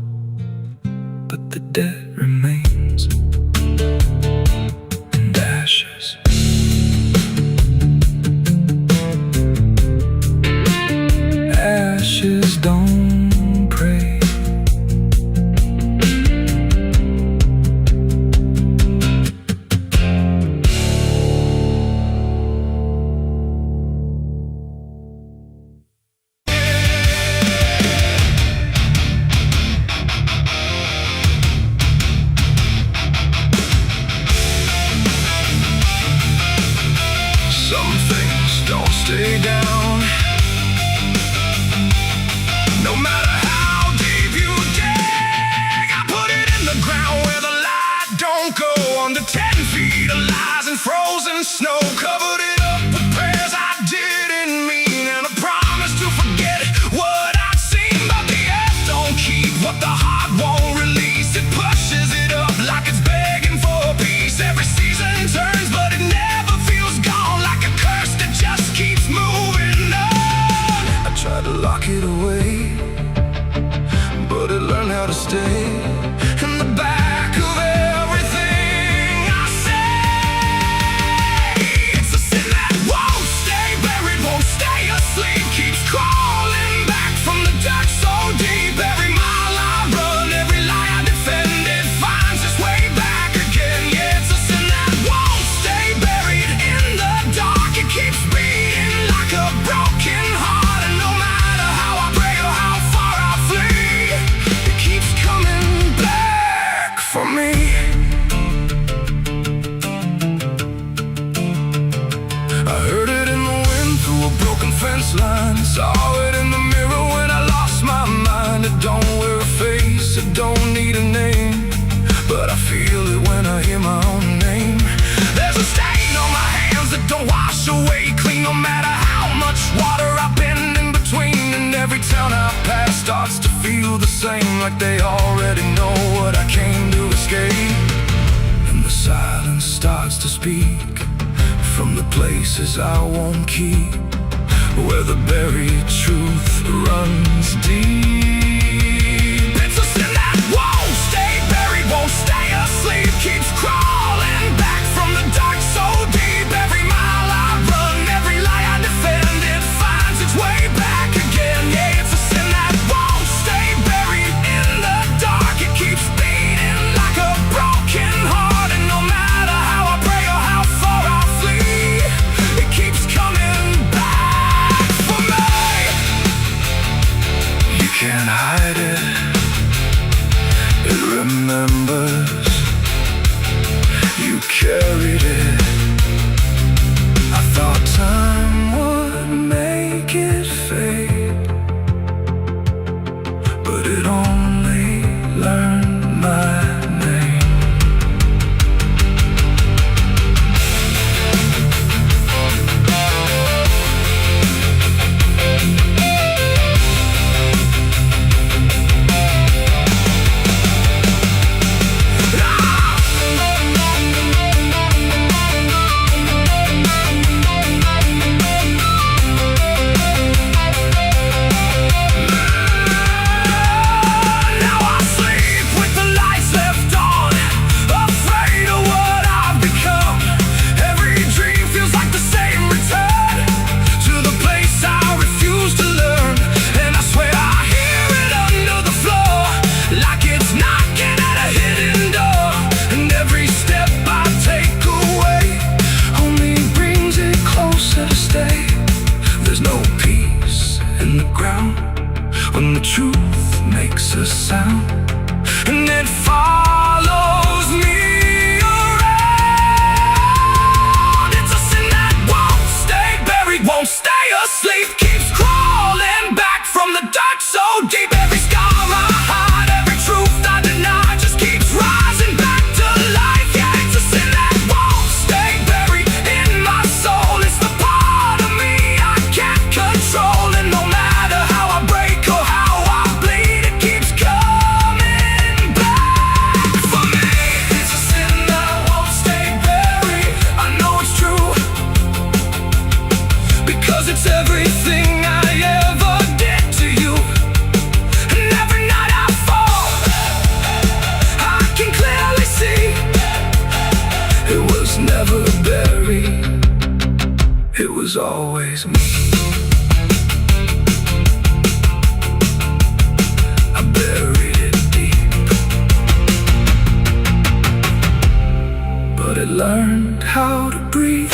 B: but the debt remains in ashes. Ashes don't pray.
A: Some things don't stay down. No matter how deep you dig, I put it in the ground where the light don't go. Under 10 feet of lies and frozen snow, covered it up with prayers I didn't mean, and a promise to forget what I'd seen. But the earth don't keep what the heart won't release. It pushes it up like it's begging for peace. Every season turns, but it never feels gone, like a curse that just keeps moving on. I tried to lock it away, but it learned how to stay in the back of everything I say. It's a sin that won't stay buried, won't stay asleep, keeps crawling back from the dark so deep. Every mile I run, every lie I defend, it finds its way back again. Yeah, it's a sin that won't stay buried in the dark. It keeps beating like a broken heart, and no matter how I pray or how far I flee, it keeps coming back for me. I heard it in the wind through a broken fence line, saw it in the mirror when I lost my mind. It don't wear a face, it don't need a name, but I feel it when I hear my own name. There's a stain on my hands that don't wash away clean, no matter how much water I've been in between. And every town I pass starts to feel the same, like they already know what I came to escape. And the silence starts to speak from the places I won't keep, where the buried truth runs deep. It's a sin that won't stay buried, won't stay asleep, keeps crawling back from the dark so deep. Every mile I run, every lie I defend, it finds its way back again. Yeah, it's a sin that won't stay buried in the dark. It keeps beating like a broken heart, and no matter how I pray or how far I flee, it keeps coming back for me. You can't hide it, it remembers. It was never buried, it was always me. I buried it deep, but it learned how to breathe.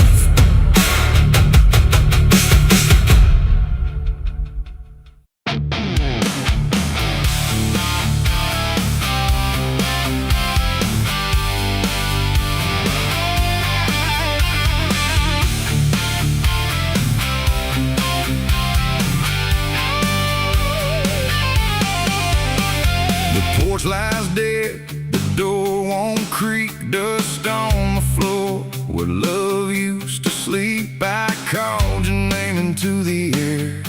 A: Porch lies dead, the door won't creak, dust on the floor where love used to sleep. I called your name into the air,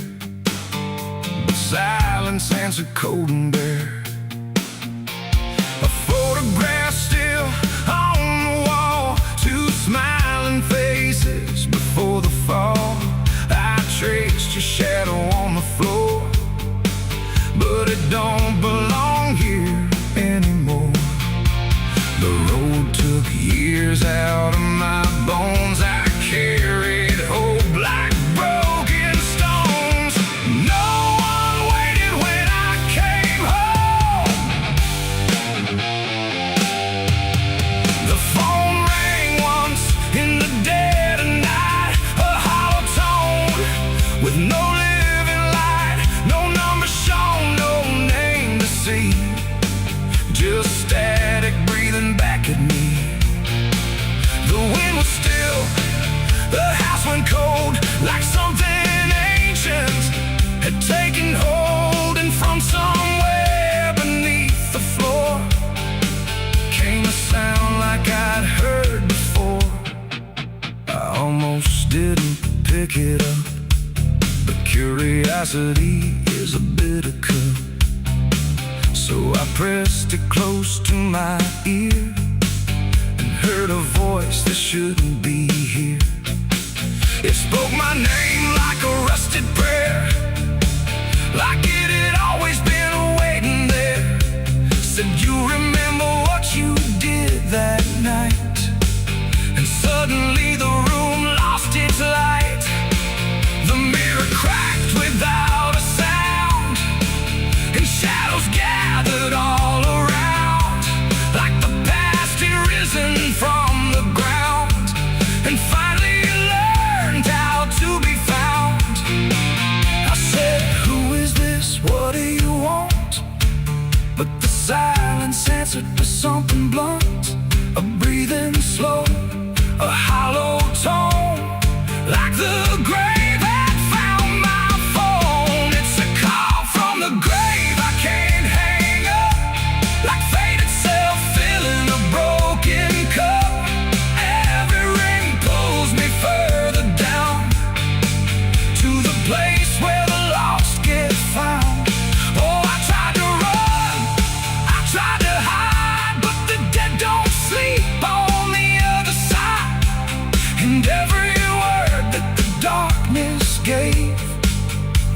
A: but silence answered cold and bare. A photograph still on the wall, two smiling faces before the fall. I traced your shadow on the floor, but it don't belong here anymore. The road took years out of my bones. I carried hope like broken stones. No one waited when I came home. The phone rang once in the dead of night, a hollow tone with no living light, no number shown, no name to see, just static breathing back at me. The wind was still, the house went cold, like something ancient had taken hold, and from somewhere beneath the floor came a sound like I'd heard before. I almost didn't pick it up, but curiosity is a bitter cup. So I pressed it close to my ear and heard a voice that shouldn't be here. It spoke my name like a rusted prayer, like it had always been waiting there. Said, you remember what you did that night? And suddenly the room lost its light. The mirror cracked without a sound, and shadows gathered all around, like the past had risen from the ground and finally learned how to be found. I said, who is this? What do you want? But the silence answered with something blunt, a breathing slow, a hollow tone, like the grave had found my phone. It's a call from the grave I can't hang up, like fate itself filling a broken cup. Every ring pulls me further down to the place where the lost get found. Oh, I tried to run, I tried to hide, but the dead don't sleep on the other side. And every word that the darkness gave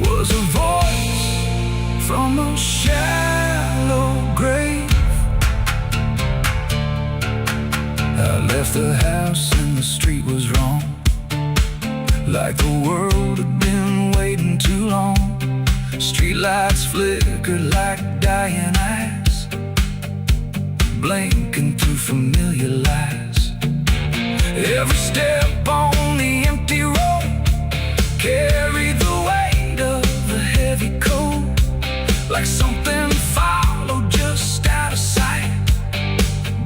A: was a voice from a shallow grave. I left the house and the street was wrong, like the world had been waiting too long. Streetlights flickered like dying eyes, blinking through familiar lies. Every step on the empty road carried the weight of the heavy coat, like something followed just out of sight,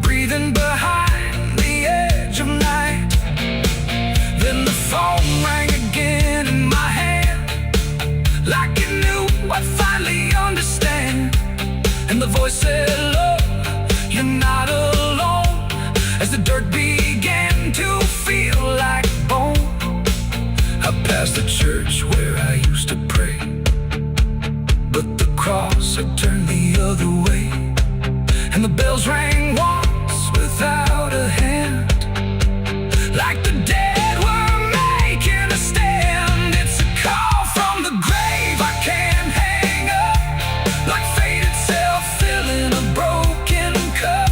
A: breathing behind the edge of night. Then the phone rang again in my hand, like it knew I'd finally understand. And the voice said, look, you're not alone, as the dirt began to feel like bone. I passed the church where I used to pray, but the cross had turned the other way. And the bells rang once without a hand, like the dead were making a stand. It's a call from the grave I can't hang up, like fate itself filling a broken cup.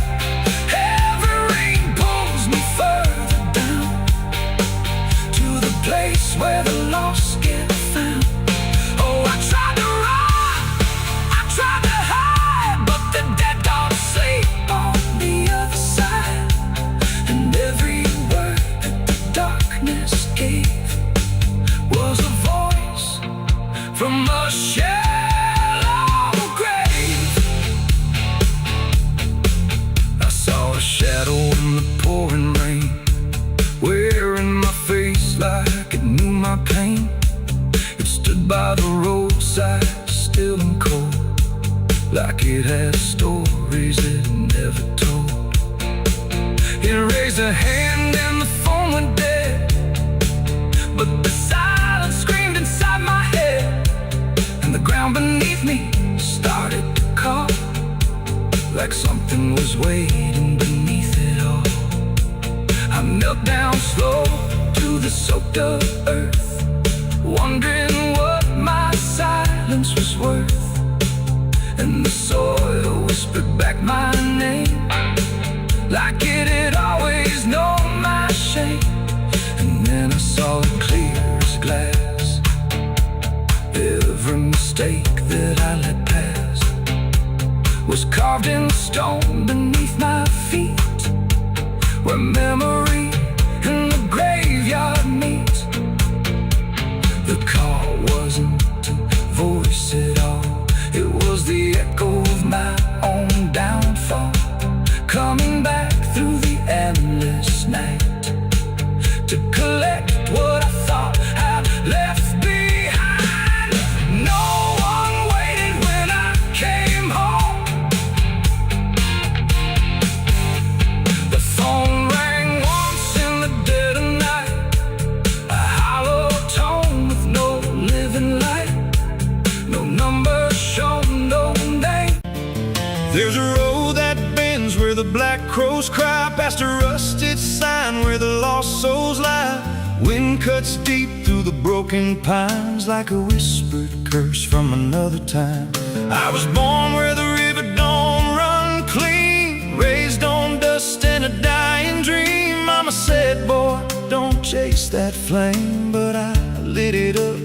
A: Every ring pulls me further by the roadside, still and cold, like it has stories it never told. It raised a hand and the phone went dead, but the silence screamed inside my head, and the ground beneath me started to call, like something was waiting beneath it all. I knelt down slow to the soaked up earth, wondering what my silence was worth. And the soil whispered back my name, like it had always known my shame. And then I saw it clear as glass, every mistake that I let pass was carved in stone beneath my feet, where memory and the graveyard meet. The call wasn't a voice at all, it was the echo of my own downfall, coming back through the endless night to collect what I thought I'd left behind. No one waited when I came home. The phone rang once in the dead of night, a hollow tone with no living light, no number shown, no name. There's a road that bends where the black crows cry, past a rusted sign where the lost souls lie. Wind cuts deep through the broken pines, like a whispered curse from another time. I was born where the river don't run clean, raised on dust and a dying dream. Mama said, boy, don't chase that flame, but I lit it up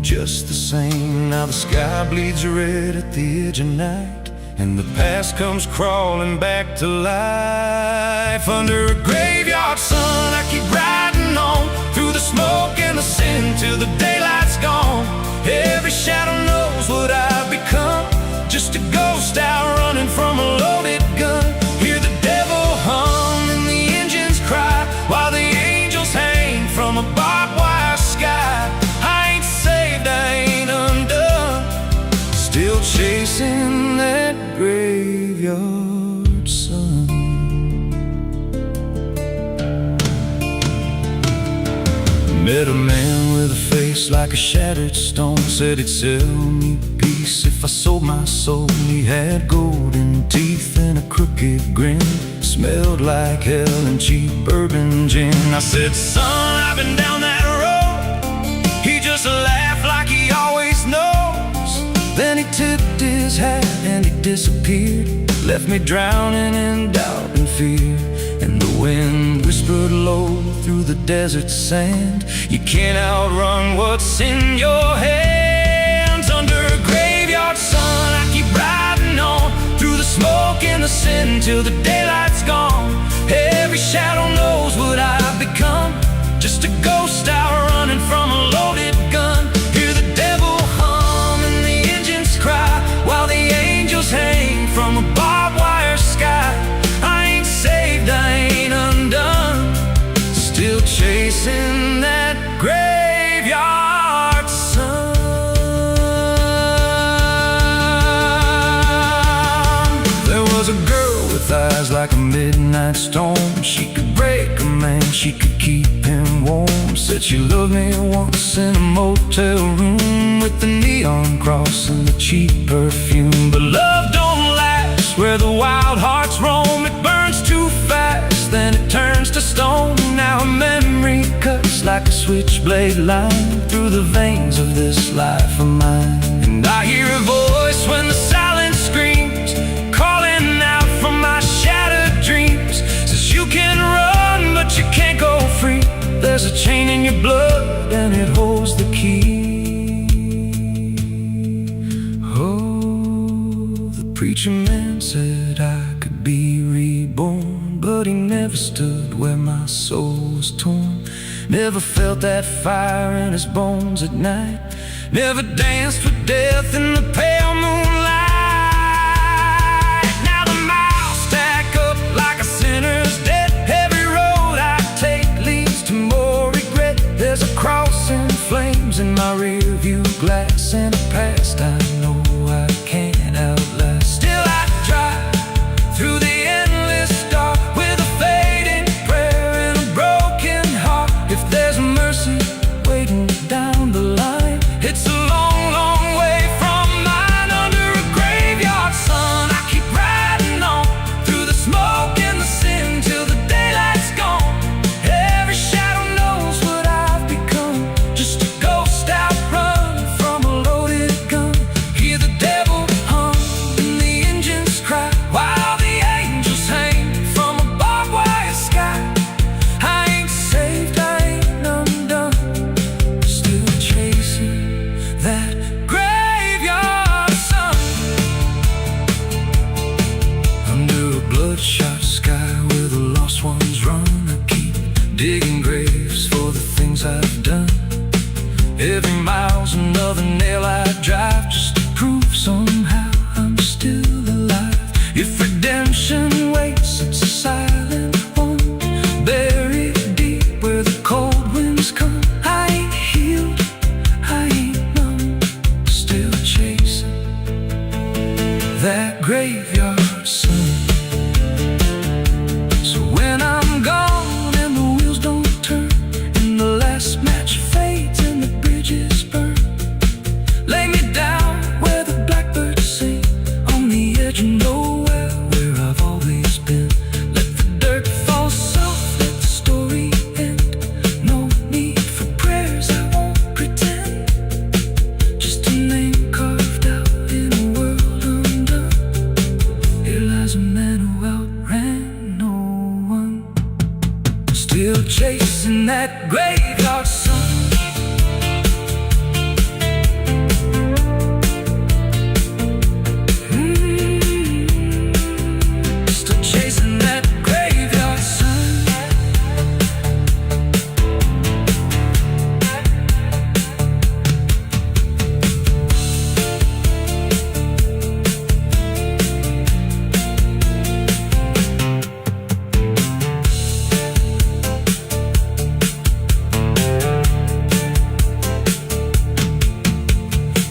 A: just the same. Now the sky bleeds red at the edge of night, and the past comes crawling back to life. Under a graveyard sun, I keep riding on, through the smoke and the sin till the daylight's gone. Every shadow knows what I've become, just a ghost out running from a loaded gun. Hear the devil hum and the engines cry, while the angels hang from a barbed wire sky. I ain't saved, I ain't undone, still chasing that graveyard sun. Met a man with a face like a shattered stone, said he'd sell me peace if I sold my soul. He had golden teeth and a crooked grin, smelled like hell and cheap bourbon gin. I said, son, I've been down that road. He just laughed like he always knows. Then he tipped his hat and he disappeared, left me drowning in doubt and fear. And the wind whispered low through the desert sand, you can't outrun what's in your hands. Under a graveyard sun, I keep riding on, through the smoke and the sin till the daylight's gone. Every shadow knows what I've become, just a ghost out running from a loaded gun. Hear the devil hum and the engines cry, while the angels hang from a barbed wire sky. I ain't saved, I ain't undone, still chasing that graveyard sun. There was a girl with eyes like a midnight storm, she could break a man, she could keep him warm. Said she loved me once in a motel room, with the neon cross and the cheap perfume. But love don't last where the wild hearts roam, it burns too fast, then it turns to stone. Now a memory cuts like a switchblade line through the veins of this life of mine. And I hear a voice when the silence screams, calling out from my shattered dreams. Says you can run, but you can't go free. There's a chain in your blood and it holds the key. Oh, the preacher man said I could be reborn, but he never stood where my soul was torn. Never felt that fire in his bones at night, never danced with death in the pale moonlight. Now the miles stack up like a sinner's debt, every road I take leads to more regret. There's a cross in flames in my rear view glass.
B: glass and a past I know I can't outlast. Still I drive through the endless dark with a fading prayer and a broken heart. If there's mercy waiting down the line, it's a long, long way from mine. Under a graveyard sun, I keep riding on through the smoke and the sin till the daylight's gone. Every shadow knows what I've become, just a ghost out running from a loaded gun. Hear the devil hum and the engines cry while the angels hang from a barbed wire sky. I ain't saved, I ain't undone, still chasing that graveyard sun. Under a bloodshot sky where the lost ones run, I keep digging graves for the things I've done. Every mile's another nail I drive just to prove somehow I'm still alive. If redemption waits, it's a silent one, buried deep where the cold winds come. I ain't healed, I ain't numb, still chasing that graveyard sun. So when I'm gone and the wheels don't turn and the last match fades and the bridges burn, lay me down where the blackbirds sing on the edge of nowhere where I've always been. Let the dirt fall soft, let the story end. No need for prayers, I won't pretend. Just a name carved out in a world undone. Here lies a man who outran no one, still chasing that graveyard sun. Still chasing that graveyard sun.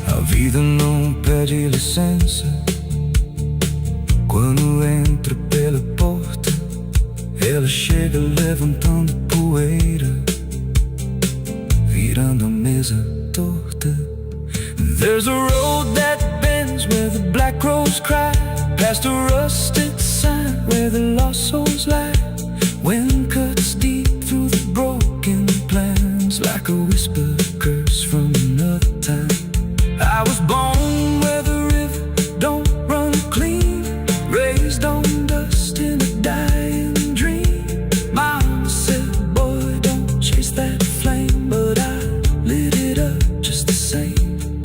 B: A vida não pede licença quando entra pela porta. Ela chega levantando poeira, virando a mesa torta. There's a road that bends where the black crows cry, past a rusted sign where the lost souls lie. Wind cuts deep through the broken plans like a whispered curse from another time. I was born where the river don't run clean, raised on dust in a dying dream. Mama said, boy, don't chase that flame, but I lit it up just the same.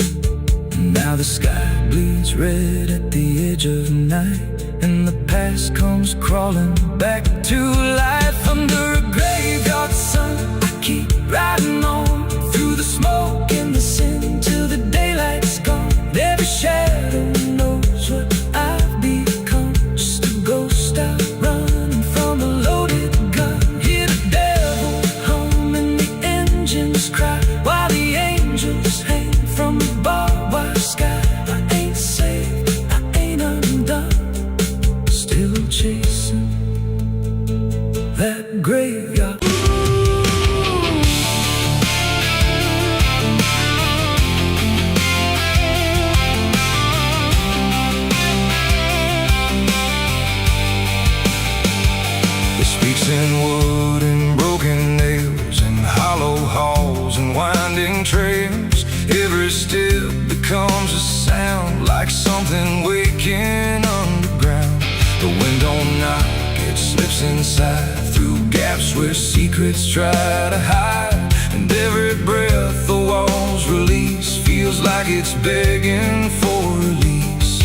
B: Now the sky bleeds red at the edge of night, and the past comes crawling back to life. Under a graveyard sun, I keep riding on through the smoke and the sin till the daylight's gone. Every shadow knows what I've become, just a ghost out running from a loaded gun. Hear the devil hum and the engines cry while the angels hang from the barbed wire sky. I ain't saved, I ain't undone, still chasing that graveyard.
A: It speaks in wood and broken nails and hollow halls and winding trails. Every step becomes a sound like something waking underground. The wind don't knock, it slips inside through gaps where secrets try to hide. And every breath the walls release feels like it's begging for release.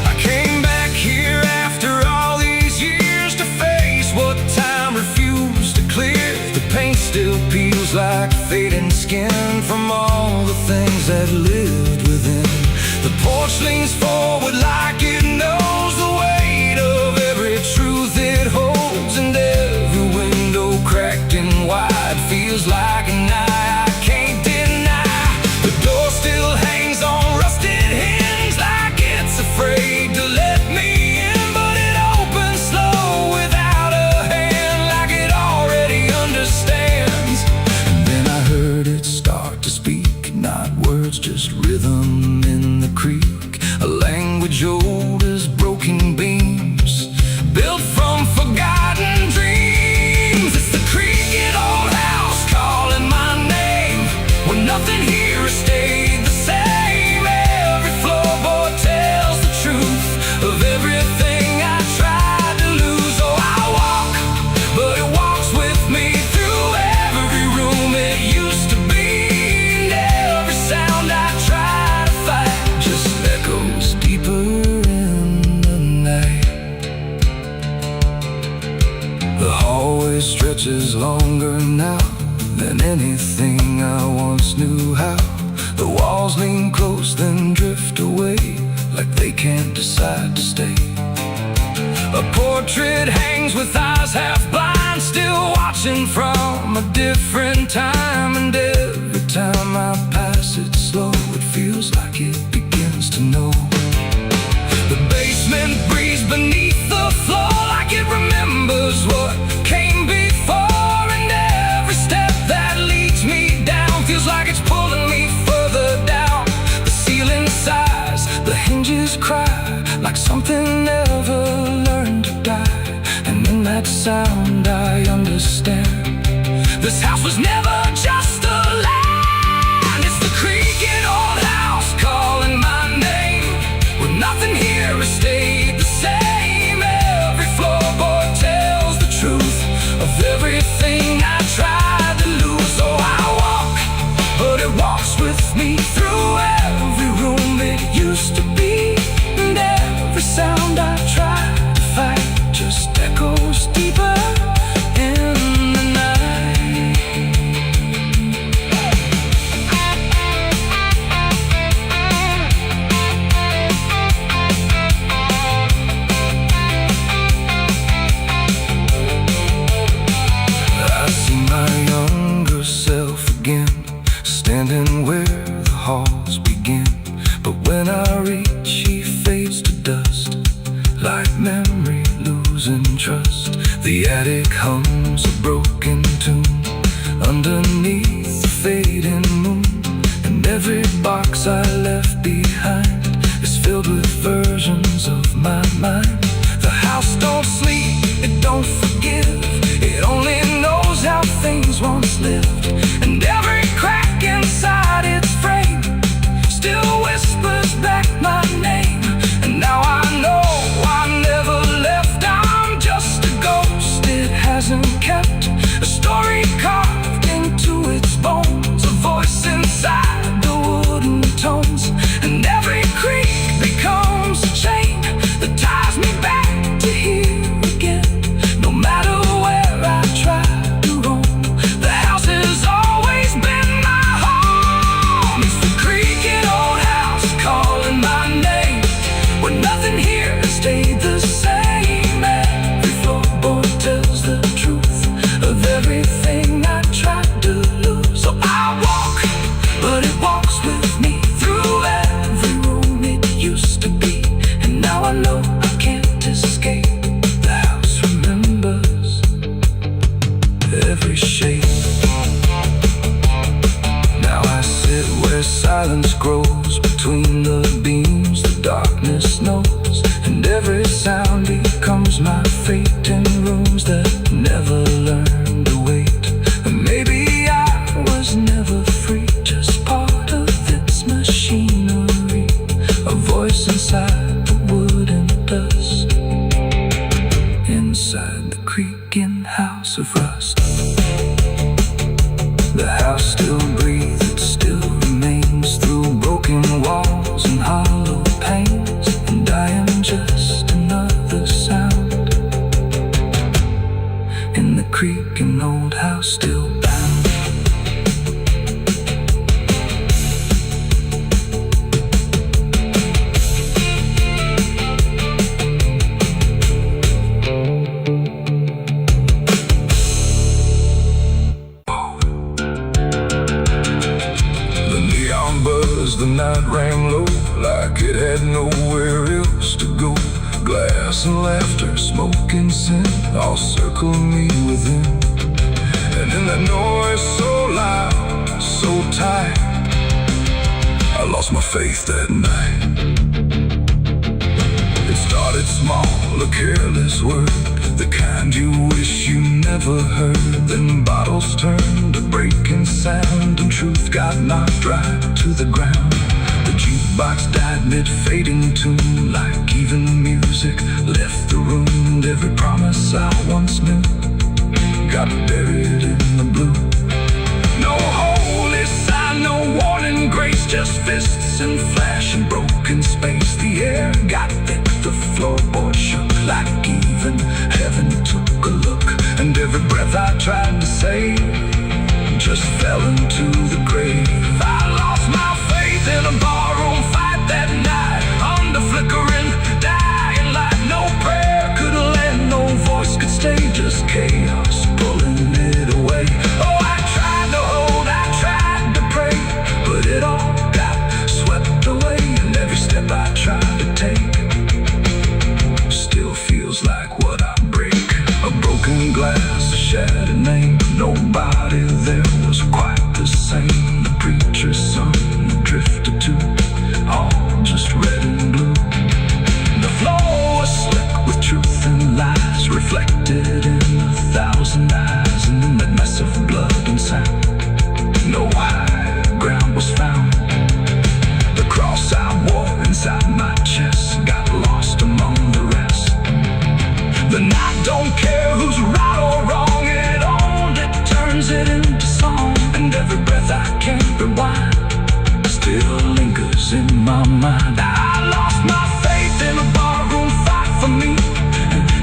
A: I came back here after all these years to face what time refused to clear. The paint still peels like fading skin from all the things that lived within. The porch leans forward like it knows the weight of every truth it holds, and every window cracked and wide feels like an eye I can't deny. The door still hangs than anything I once knew how. The walls lean close, then drift away, like they can't decide to stay. A portrait hangs with eyes half blind, still watching from a different time. And every time I pass it slow, it feels like it begins to know. The basement breathes beneath the floor, like it remembers what came before. And every step that leads me down feels like it's pulling me further down. The ceiling sighs, the hinges cry, like something never learned to die. And in that sound I understand, this house was never just a land. It's the creaking old house calling my name, where nothing here has stayed the same. Every floorboard tells the truth of everything I tried to lose. So I walk, but it walks with me through every room it used to be. And every sound I try to fight just echoes deeper in the night. I see my younger self again, standing where the halls begin. But when I reach, he fades to dust, like memory losing trust. The attic hums a broken tune underneath the fading moon. And every box I left behind is filled with versions of my mind. The house don't sleep, it don't forgive, it only knows how things once lived. And every crack inside its frame still whispers back my name. And now I know I never left, I'm just a ghost it hasn't kept. A story carved into its bones, a voice inside the wooden tones. And every creak becomes a chain that ties me back to here again. No matter where I try to roam, the house has always been my home. It's the creaking old house calling my name, where nothing here has stayed the same. Every floorboard tells the truth of everything I tried to lose. So I walk, but it walks with me through every room it used to be. And now I know I can't escape, the house remembers every shape. Now I sit where silence grows between the beams, the darkness knows. And every sound becomes my fate in rooms that never learned to wait. And maybe I was never free, just part of its machinery. A voice inside the wooden dust, inside the creaking house of rust. The house still breathes, it still remains through broken walls and hollow panes. And I am just another sound in the creaking old house still bound. The night rang low, like it had nowhere else to go. Glass and laughter, smoke and sin, all circle me within. And in that noise so loud, so tight, I lost my faith that night. It started small, a careless word, the kind you wish you never heard. Then bottles turned to breaking sound, and truth got knocked right to the ground. The jukebox died mid-fading tune, like even music left the room. And every promise I once knew got buried in the blue. No holy sign, no warning grace, just fists and flash and broken space. The air got thick, the floorboard shook, like even heaven took a look. And every breath I tried to save just
B: Everybody there was quite the same. The preacher's son drifted too, all just red and blue. The floor was slick with truth and lies, reflected in 1,000 eyes. And in that mess of blood and sound, no high ground was found. The cross I wore inside my chest got lost among the rest. Then I don't care who's right or wrong, it only turns it into song. And every breath I can't rewind still lingers in my mind. I lost my faith in a barroom fight for me,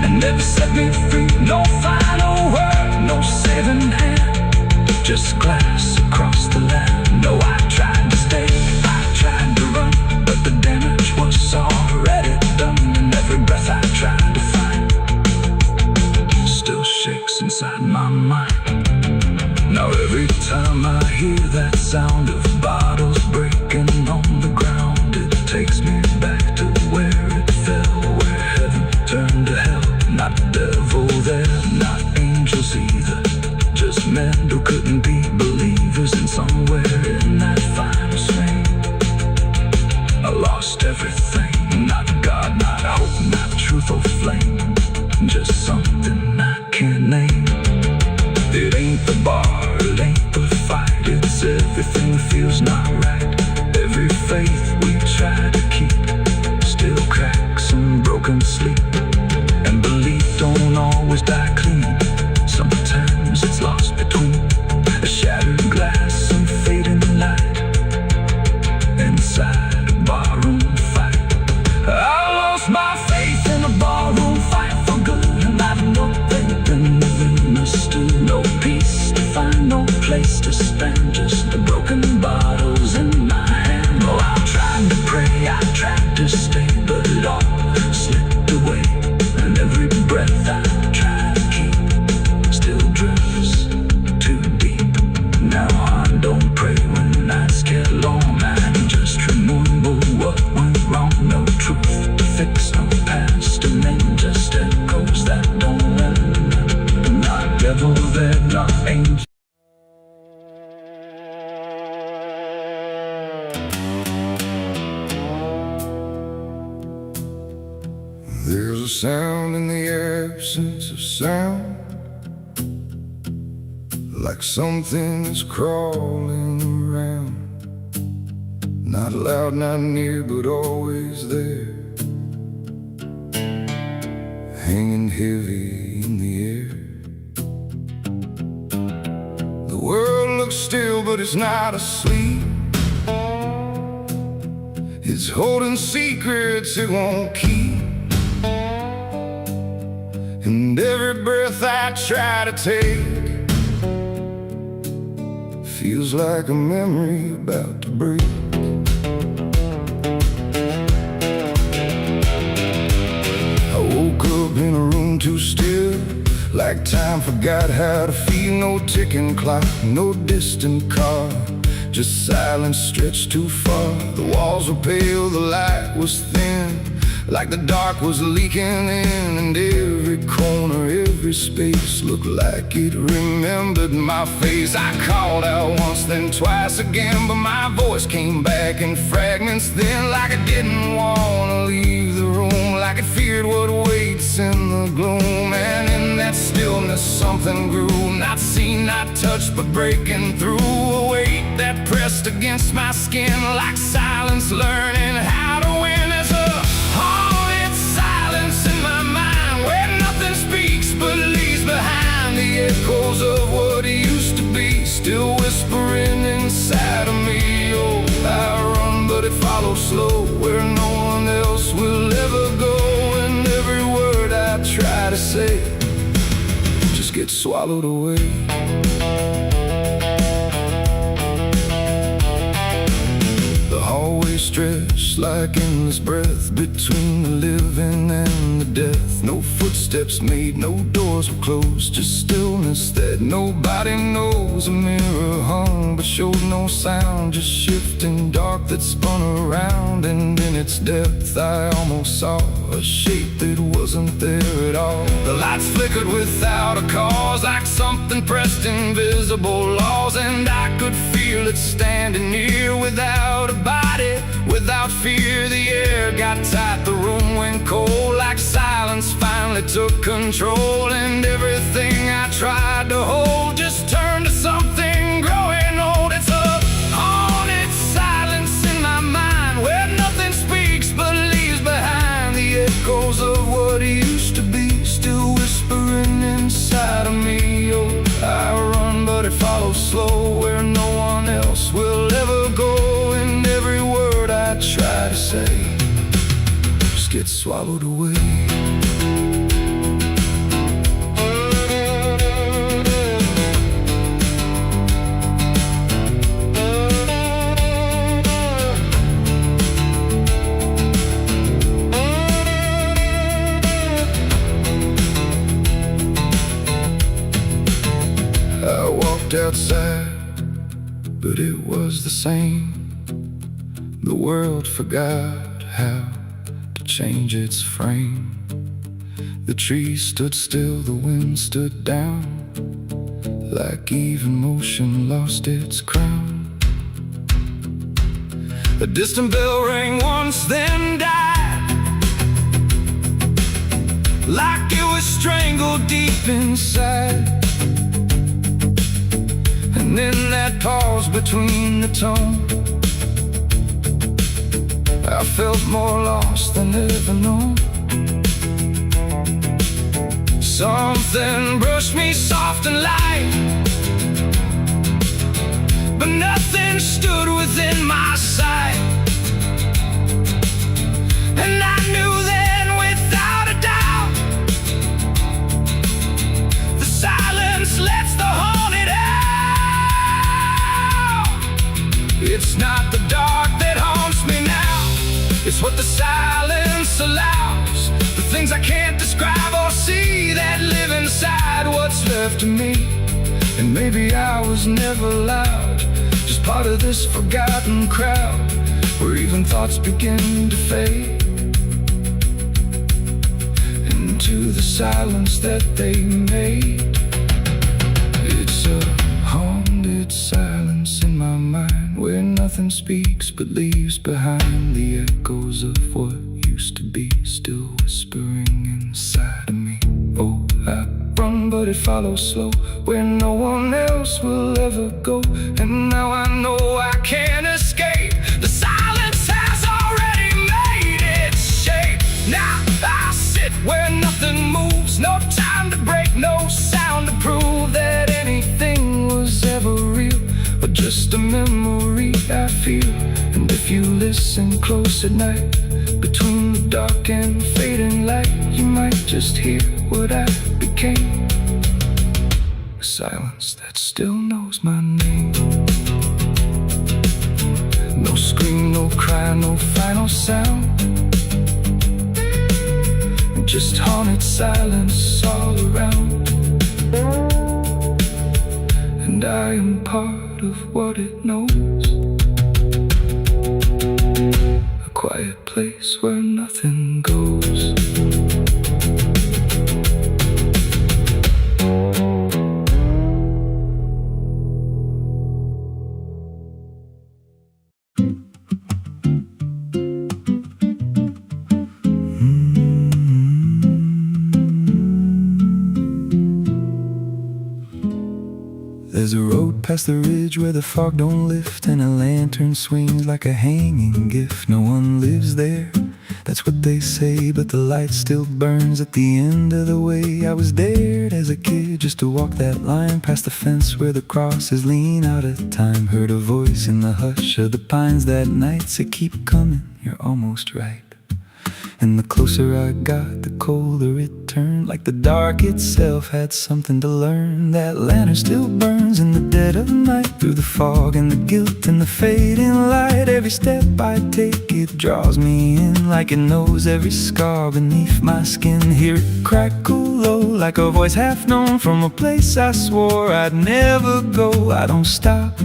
B: and never set me free. No final word, no saving hand, just glass across the land. No, I tried to stay, I tried to run, but the damage was already done. And every breath I tried to find still shakes inside my mind. Now every time I hear that sound of bottles breaking on the ground, it takes me back to where it fell, where heaven turned to hell. Not devil there, not angels either, just men who couldn't be believers. And somewhere in that final swing, I lost everything. Not God, not hope, not truth or flame, just something I can't name. It ain't the bar, it ain't the fight, it's everything that feels not right. Every faith we try to keep still cracks and broken sleep. And belief don't always die clean, sometimes it's lost between a shattered glass and fading light inside a barroom fight. I lost my faith in a barroom fight for good, and I've nothing been misunderstood. No peace to find, no place to stand, just the broken bottles in my hand. Oh, I tried to pray, I tried to stay, but it all slipped away. And every breath I try to keep still drifts too deep. Now I don't pray when nights get long, I just remember what went wrong. No truth to fix, no past, and then just echoes that don't end. Not devil there, not angel.
A: There's a sound in the absence of sound, like something is crawling around. Not loud, not near, but always there, hanging heavy in the air. The world looks still, but it's not asleep. It's holding secrets it won't keep. And every breath I try to take feels like a memory about to break. I woke up in a room too still, like time forgot how to feel. No ticking clock, no distant car, just silence stretched too far. The walls were pale, the light was thin, like the dark was leaking in. And every corner, every space looked like it remembered my face. I called out once, then twice again, but my voice came back in fragments then. Like I didn't want to leave the room, like it feared what waits in the gloom. And in that stillness something grew, not seen, not touched, but breaking through. A weight that pressed against my skin, like silence learning how to win. There's a haunted silence in my mind, where nothing speaks but leaves behind the echoes of what used to be, still whispering inside of me. Oh, I run, but it follows slow, where no one else will ever go. And every word I try to say just gets swallowed away. The hallway stretched like endless breath between the living and the death. No footsteps made, no doors were closed, just stillness that nobody knows. A mirror hung but showed no sound, just shifting dark that spun around. And in its depth I almost saw a shape that wasn't there at all. The lights flickered without a cause, like something pressed invisible laws. And I could feel it standing near without a body, without fear. The air got tight, the room went cold, like silence finally took control. And everything I tried to hold just turned to something growing old. It's a haunted silence in my mind, where nothing speaks but leaves behind the echoes of what used to be, still whispering inside of me. Oh, I run but it follows slow, where no one else will ever go. And every word I try to say just gets swallowed away. I walked outside, but it was the same. The world forgot how to change its frame. The trees stood still, the wind stood down, like even motion lost its crown. A distant bell rang once, then died, like it was strangled deep inside. And in that pause between the tone, I felt more lost than ever known. Something brushed me soft and light, but nothing stood within my sight. And I knew then without a doubt, the silence lets the haunted out. It's not the dark that haunts me now, it's what the silence allows. The things I can't describe or see that live inside what's left of me. And maybe I was never loud, just part of this forgotten crowd, where even thoughts begin to fade into the silence that they made. It's a haunted silence in my mind, where nothing speaks but leaves behind the echoes of what used to be, still whispering inside of me. Oh, I run but it follows slow, where no one else will ever go. And now I know I can't escape, the silence has already made its shape. Now I sit where nothing moves, no time to break, no sound to prove that anything was ever real, but just a memory I feel. And if you listen close at night, between the dark and fading light, you might just hear what I became, a silence that still knows my name. No scream, no cry, no final sound, just haunted silence all around. And I am part of what it knows, a quiet place where nothing goes. There's a road past the ridge where the fog don't lift, and a lantern swings like a hanging gift. No one lives there, that's what they say, but the light still burns at the end of the way. I was dared as a kid just to walk that line, past the fence where the crosses lean out of time. Heard a voice in the hush of the pines that night say, keep coming, you're almost right.
B: And the closer I got, the colder it turned, like the dark itself had something to learn. That lantern still burns in the dead of night, through the fog and the guilt and the fading light. Every step I take, it draws me in, like it knows every scar beneath my skin. Hear it crackle low, like a voice half known from a place I swore I'd never go. I don't stop,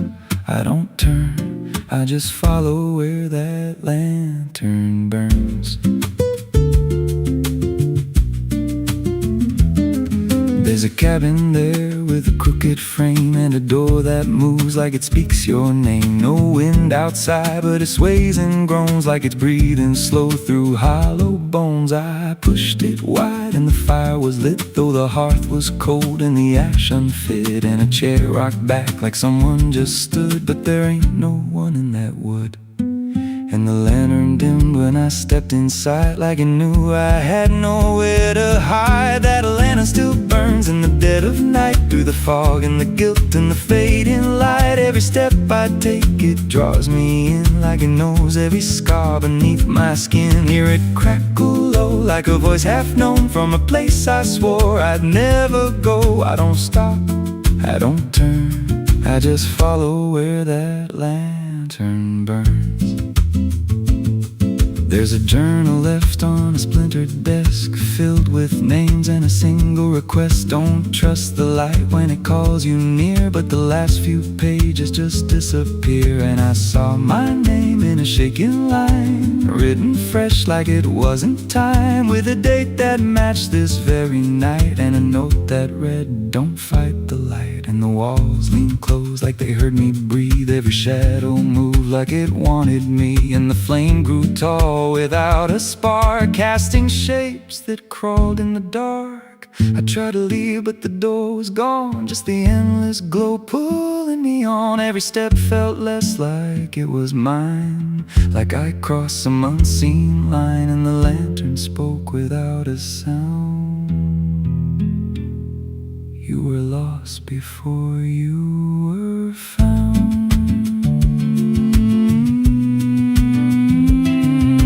B: I don't turn, I just follow where that lantern burns. There's a cabin there with a crooked frame and a door that moves like it speaks your name. No wind outside, but it sways and groans like it's breathing slow through hollow bones. I pushed it wide and the fire was lit, though the hearth was cold and the ash unfit. And a chair rocked back like someone just stood, but there ain't no one in that wood. And the lantern dimmed when I stepped inside, like it knew I had nowhere to hide. That lantern still burns in the dead of night, through the fog and the guilt and the fading light. Every step I take, it draws me in, like it knows every scar beneath my skin. Hear it crackle low, like a voice half known from a place I swore I'd never go. I don't stop, I don't turn, I just follow where that lantern burns. There's a journal left on a splintered desk, filled with names and a single request. Don't trust the light when it calls you near, but the last few pages just disappear. And I saw my name in a shaking line, written fresh like it wasn't time, with a date that matched this very night, and a note that read, don't fight the light. And the walls leaned close like they heard me breathe, every shadow moved like it wanted me. And the flame grew tall without a spark, casting shapes that crawled in the dark. I tried to leave, but the door was gone, just the endless glow pulling me on. Every step felt less like it was mine, like I crossed some unseen line. And the lantern spoke without a sound. You were lost before you were found.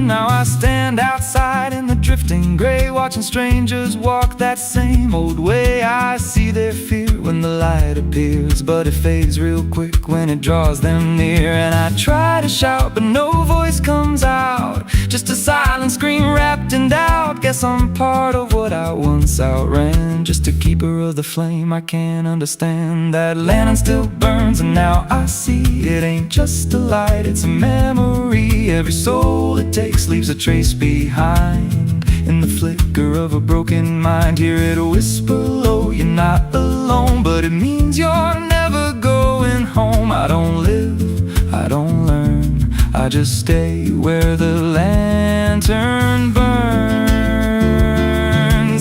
B: Now I stand outside in the drifting gray, watching strangers walk that same old way. I see their fear when the light appears, but it fades real quick when it draws them near. And I try to shout, but no voice comes out, just a silent scream wrapped in doubt. Guess I'm part of what I once outran, just a keeper of the flame I can't understand. That lantern still burns, and now I see it ain't just a light, it's a memory. Every soul it takes leaves a trace behind, in the flicker of a broken mind. Hear it whisper low, you're not alone, but it means you're never going home. I don't live, I don't learn, I just stay where the lantern burns.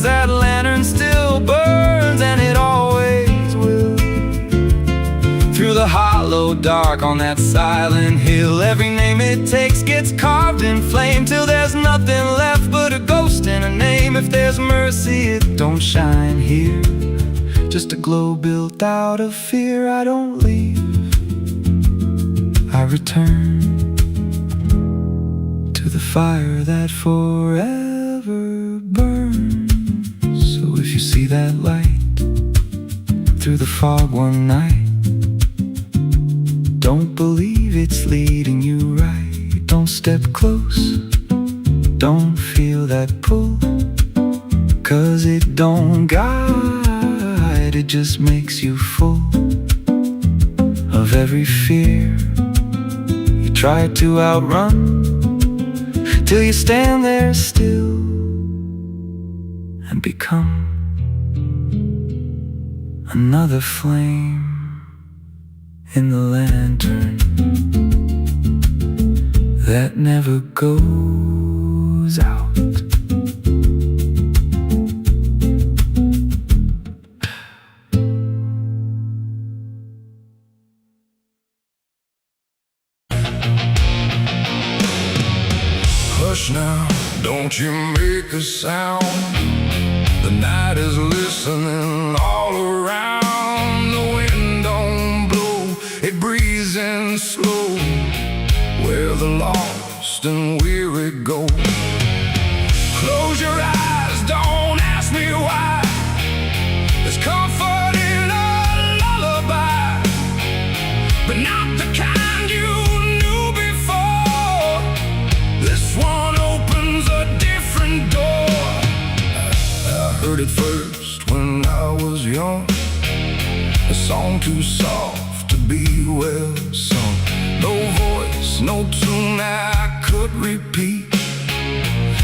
B: That lantern still burns, and it always will, through the hollow dark on that silent hill. Every name it takes gets carved in flame, till there's nothing left but a ghost and a name. If there's mercy, it don't shine here, just a glow built out of fear. I don't leave, I return to the fire that forever burns. So if you see that light through the fog one night, don't believe it's leading you right. Don't step close, don't feel that pull, 'cause it don't guide, it just makes you full of every fear you try to outrun, till you stand there still and become another flame in the lantern that never goes out.
A: Hush now, don't you make a sound. The night is listening all around. The wind don't blow, it breathes in slow, where the lost and weary go. close your eyes, don't ask me why. There's comfort in a lullaby, but not the kind you knew before. This one opens a different door. I heard it first when I was young, a song too soft to be well sung. No voice, no tune I could repeat,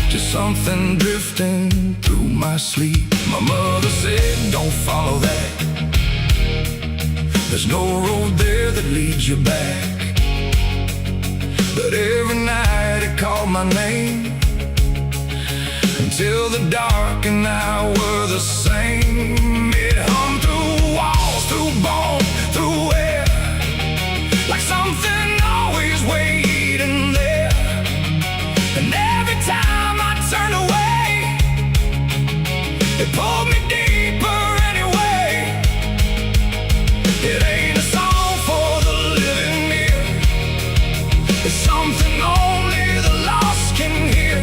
A: just something drifting through my sleep. My mother said, don't follow that, there's no road there that leads you back. But every night it called my name, until the dark and I were the same. It hummed through walls, through bone, through air, like something always waiting there. And every time I turned away, it pulled me deeper anyway. It ain't a song for the living ear, it's something only the lost can hear.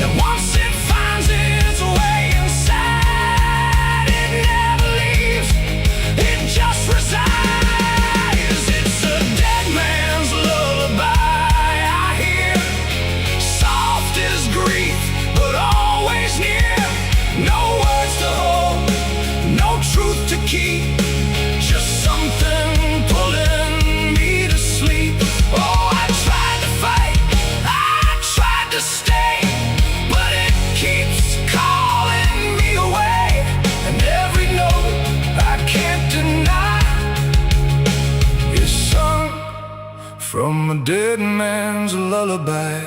A: And once it finds its way inside, it never leaves, it just resides. It's a dead man's lullaby I hear, soft as grief, but always near. No words to hold, no truth to keep, just something pulling me to sleep. Oh, I tried to fight, I tried to stay, but it keeps calling me away. And every note I can't deny is sung from a dead man's lullaby.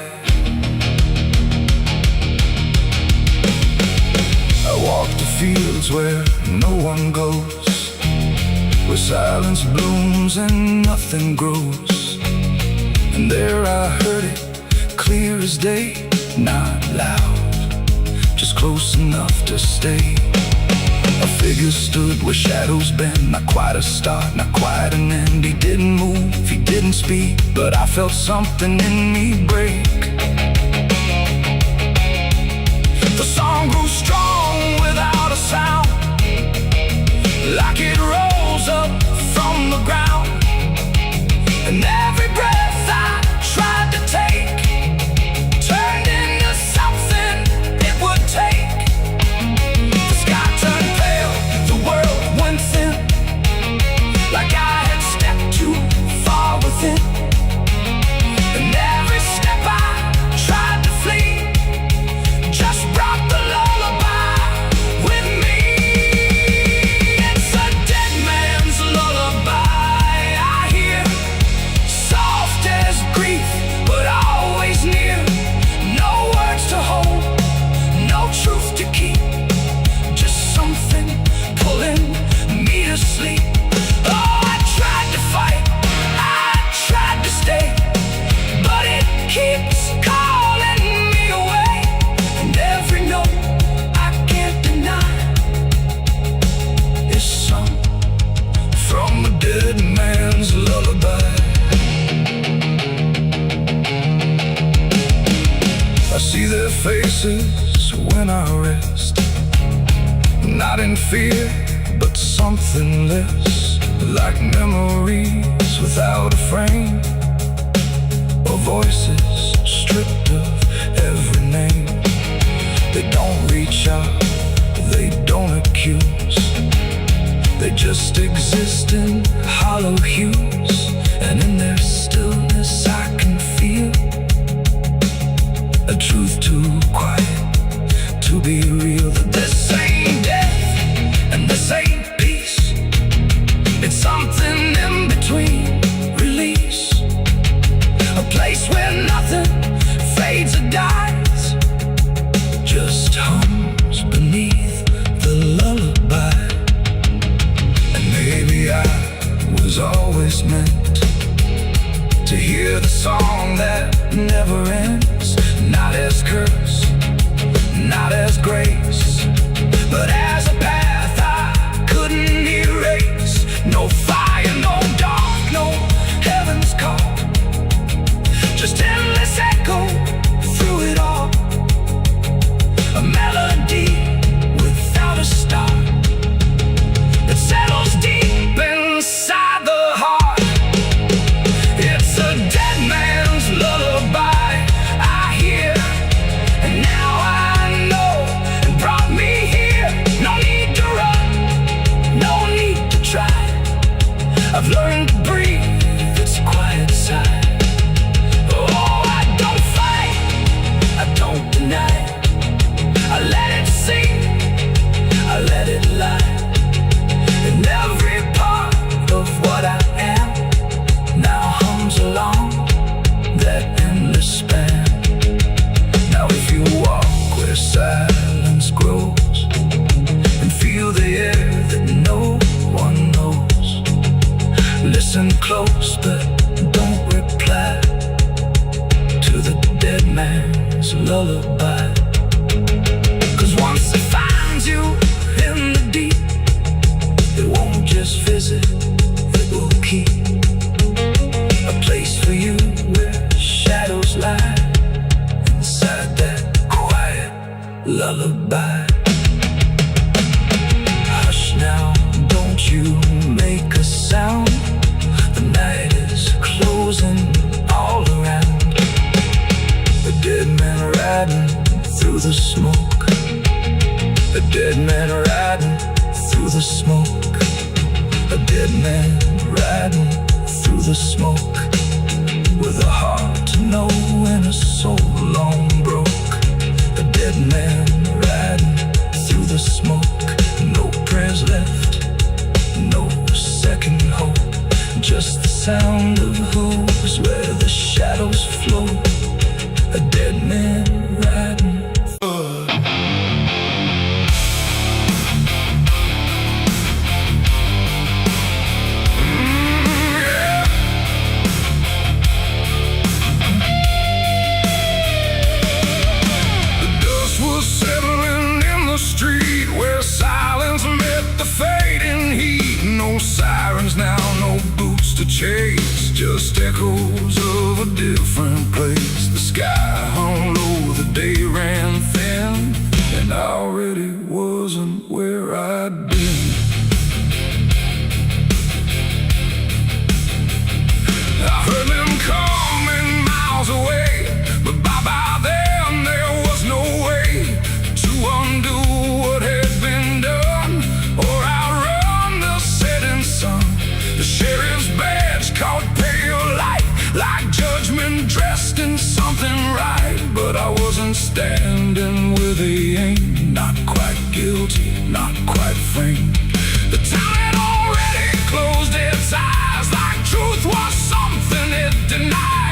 A: I walk the fields where no one goes, where silence blooms and nothing grows. And there I heard it, clear as day, not loud, just close enough to stay. A figure stood where shadows bend, not quite a start, not quite an end. He didn't move, he didn't speak, but I felt something in me break. The song grew strong without a sound, like it rose up from the ground. And every breath I tried to take turned into something it would take. The sky turned pale, the world went thin, like I had stepped too far within. And every step I tried to flee just brought the lullaby with me. It's a dead man's lullaby I hear, soft as grief, but always near. No words to hold, no truth to keep, just something pulling me to sleep. Oh, I tried to fight, I tried to stay, but it keeps calling me away. And every note I can't deny is sung from a dead man's lullaby. I see their faces when I rest, not in fear, but something less, like memories without a frame, or voices stripped of every name. They don't reach out, they don't accuse, they just exist in hollow hues. And in their stillness I can feel a truth too quiet to be real. That this ain't death and this ain't peace, it's something in between. Release, a place where nothing fades or dies, just hums beneath the lullaby. And maybe I was always meant to hear the song that never ends, not as curse, not as grace, but as a path I couldn't erase. No fire, no dark, no heaven's call, just endless echo through it all. listen close, but don't reply to the dead man's lullaby. 'Cause once it finds you in the deep, it won't just visit, it will keep a place for you where shadows lie inside that quiet lullaby. Hush now, don't you make a sound. The night is closing all around. A dead man riding through the smoke. A dead man riding through the smoke. A dead man riding through the smoke. With a heart to know and a soul long broke. A dead man riding through the smoke. No prayers left, no second hope. Just the sound of hooves where the shadows flow. A dead man riding. Street where silence met the fading heat. No sirens now, no boots to chase, just echoes of a different place. The sky hung low, the day ran thin, and I already wasn't where I'd been. I heard them coming miles away, but by then there was no way to undo what had been done or outrun the setting sun. The sheriff's badge caught pale light, like judgment dressed in something right. But I wasn't standing where they aimed, not quite guilty, not quite framed. The town had already closed its eyes, like truth was something it denied.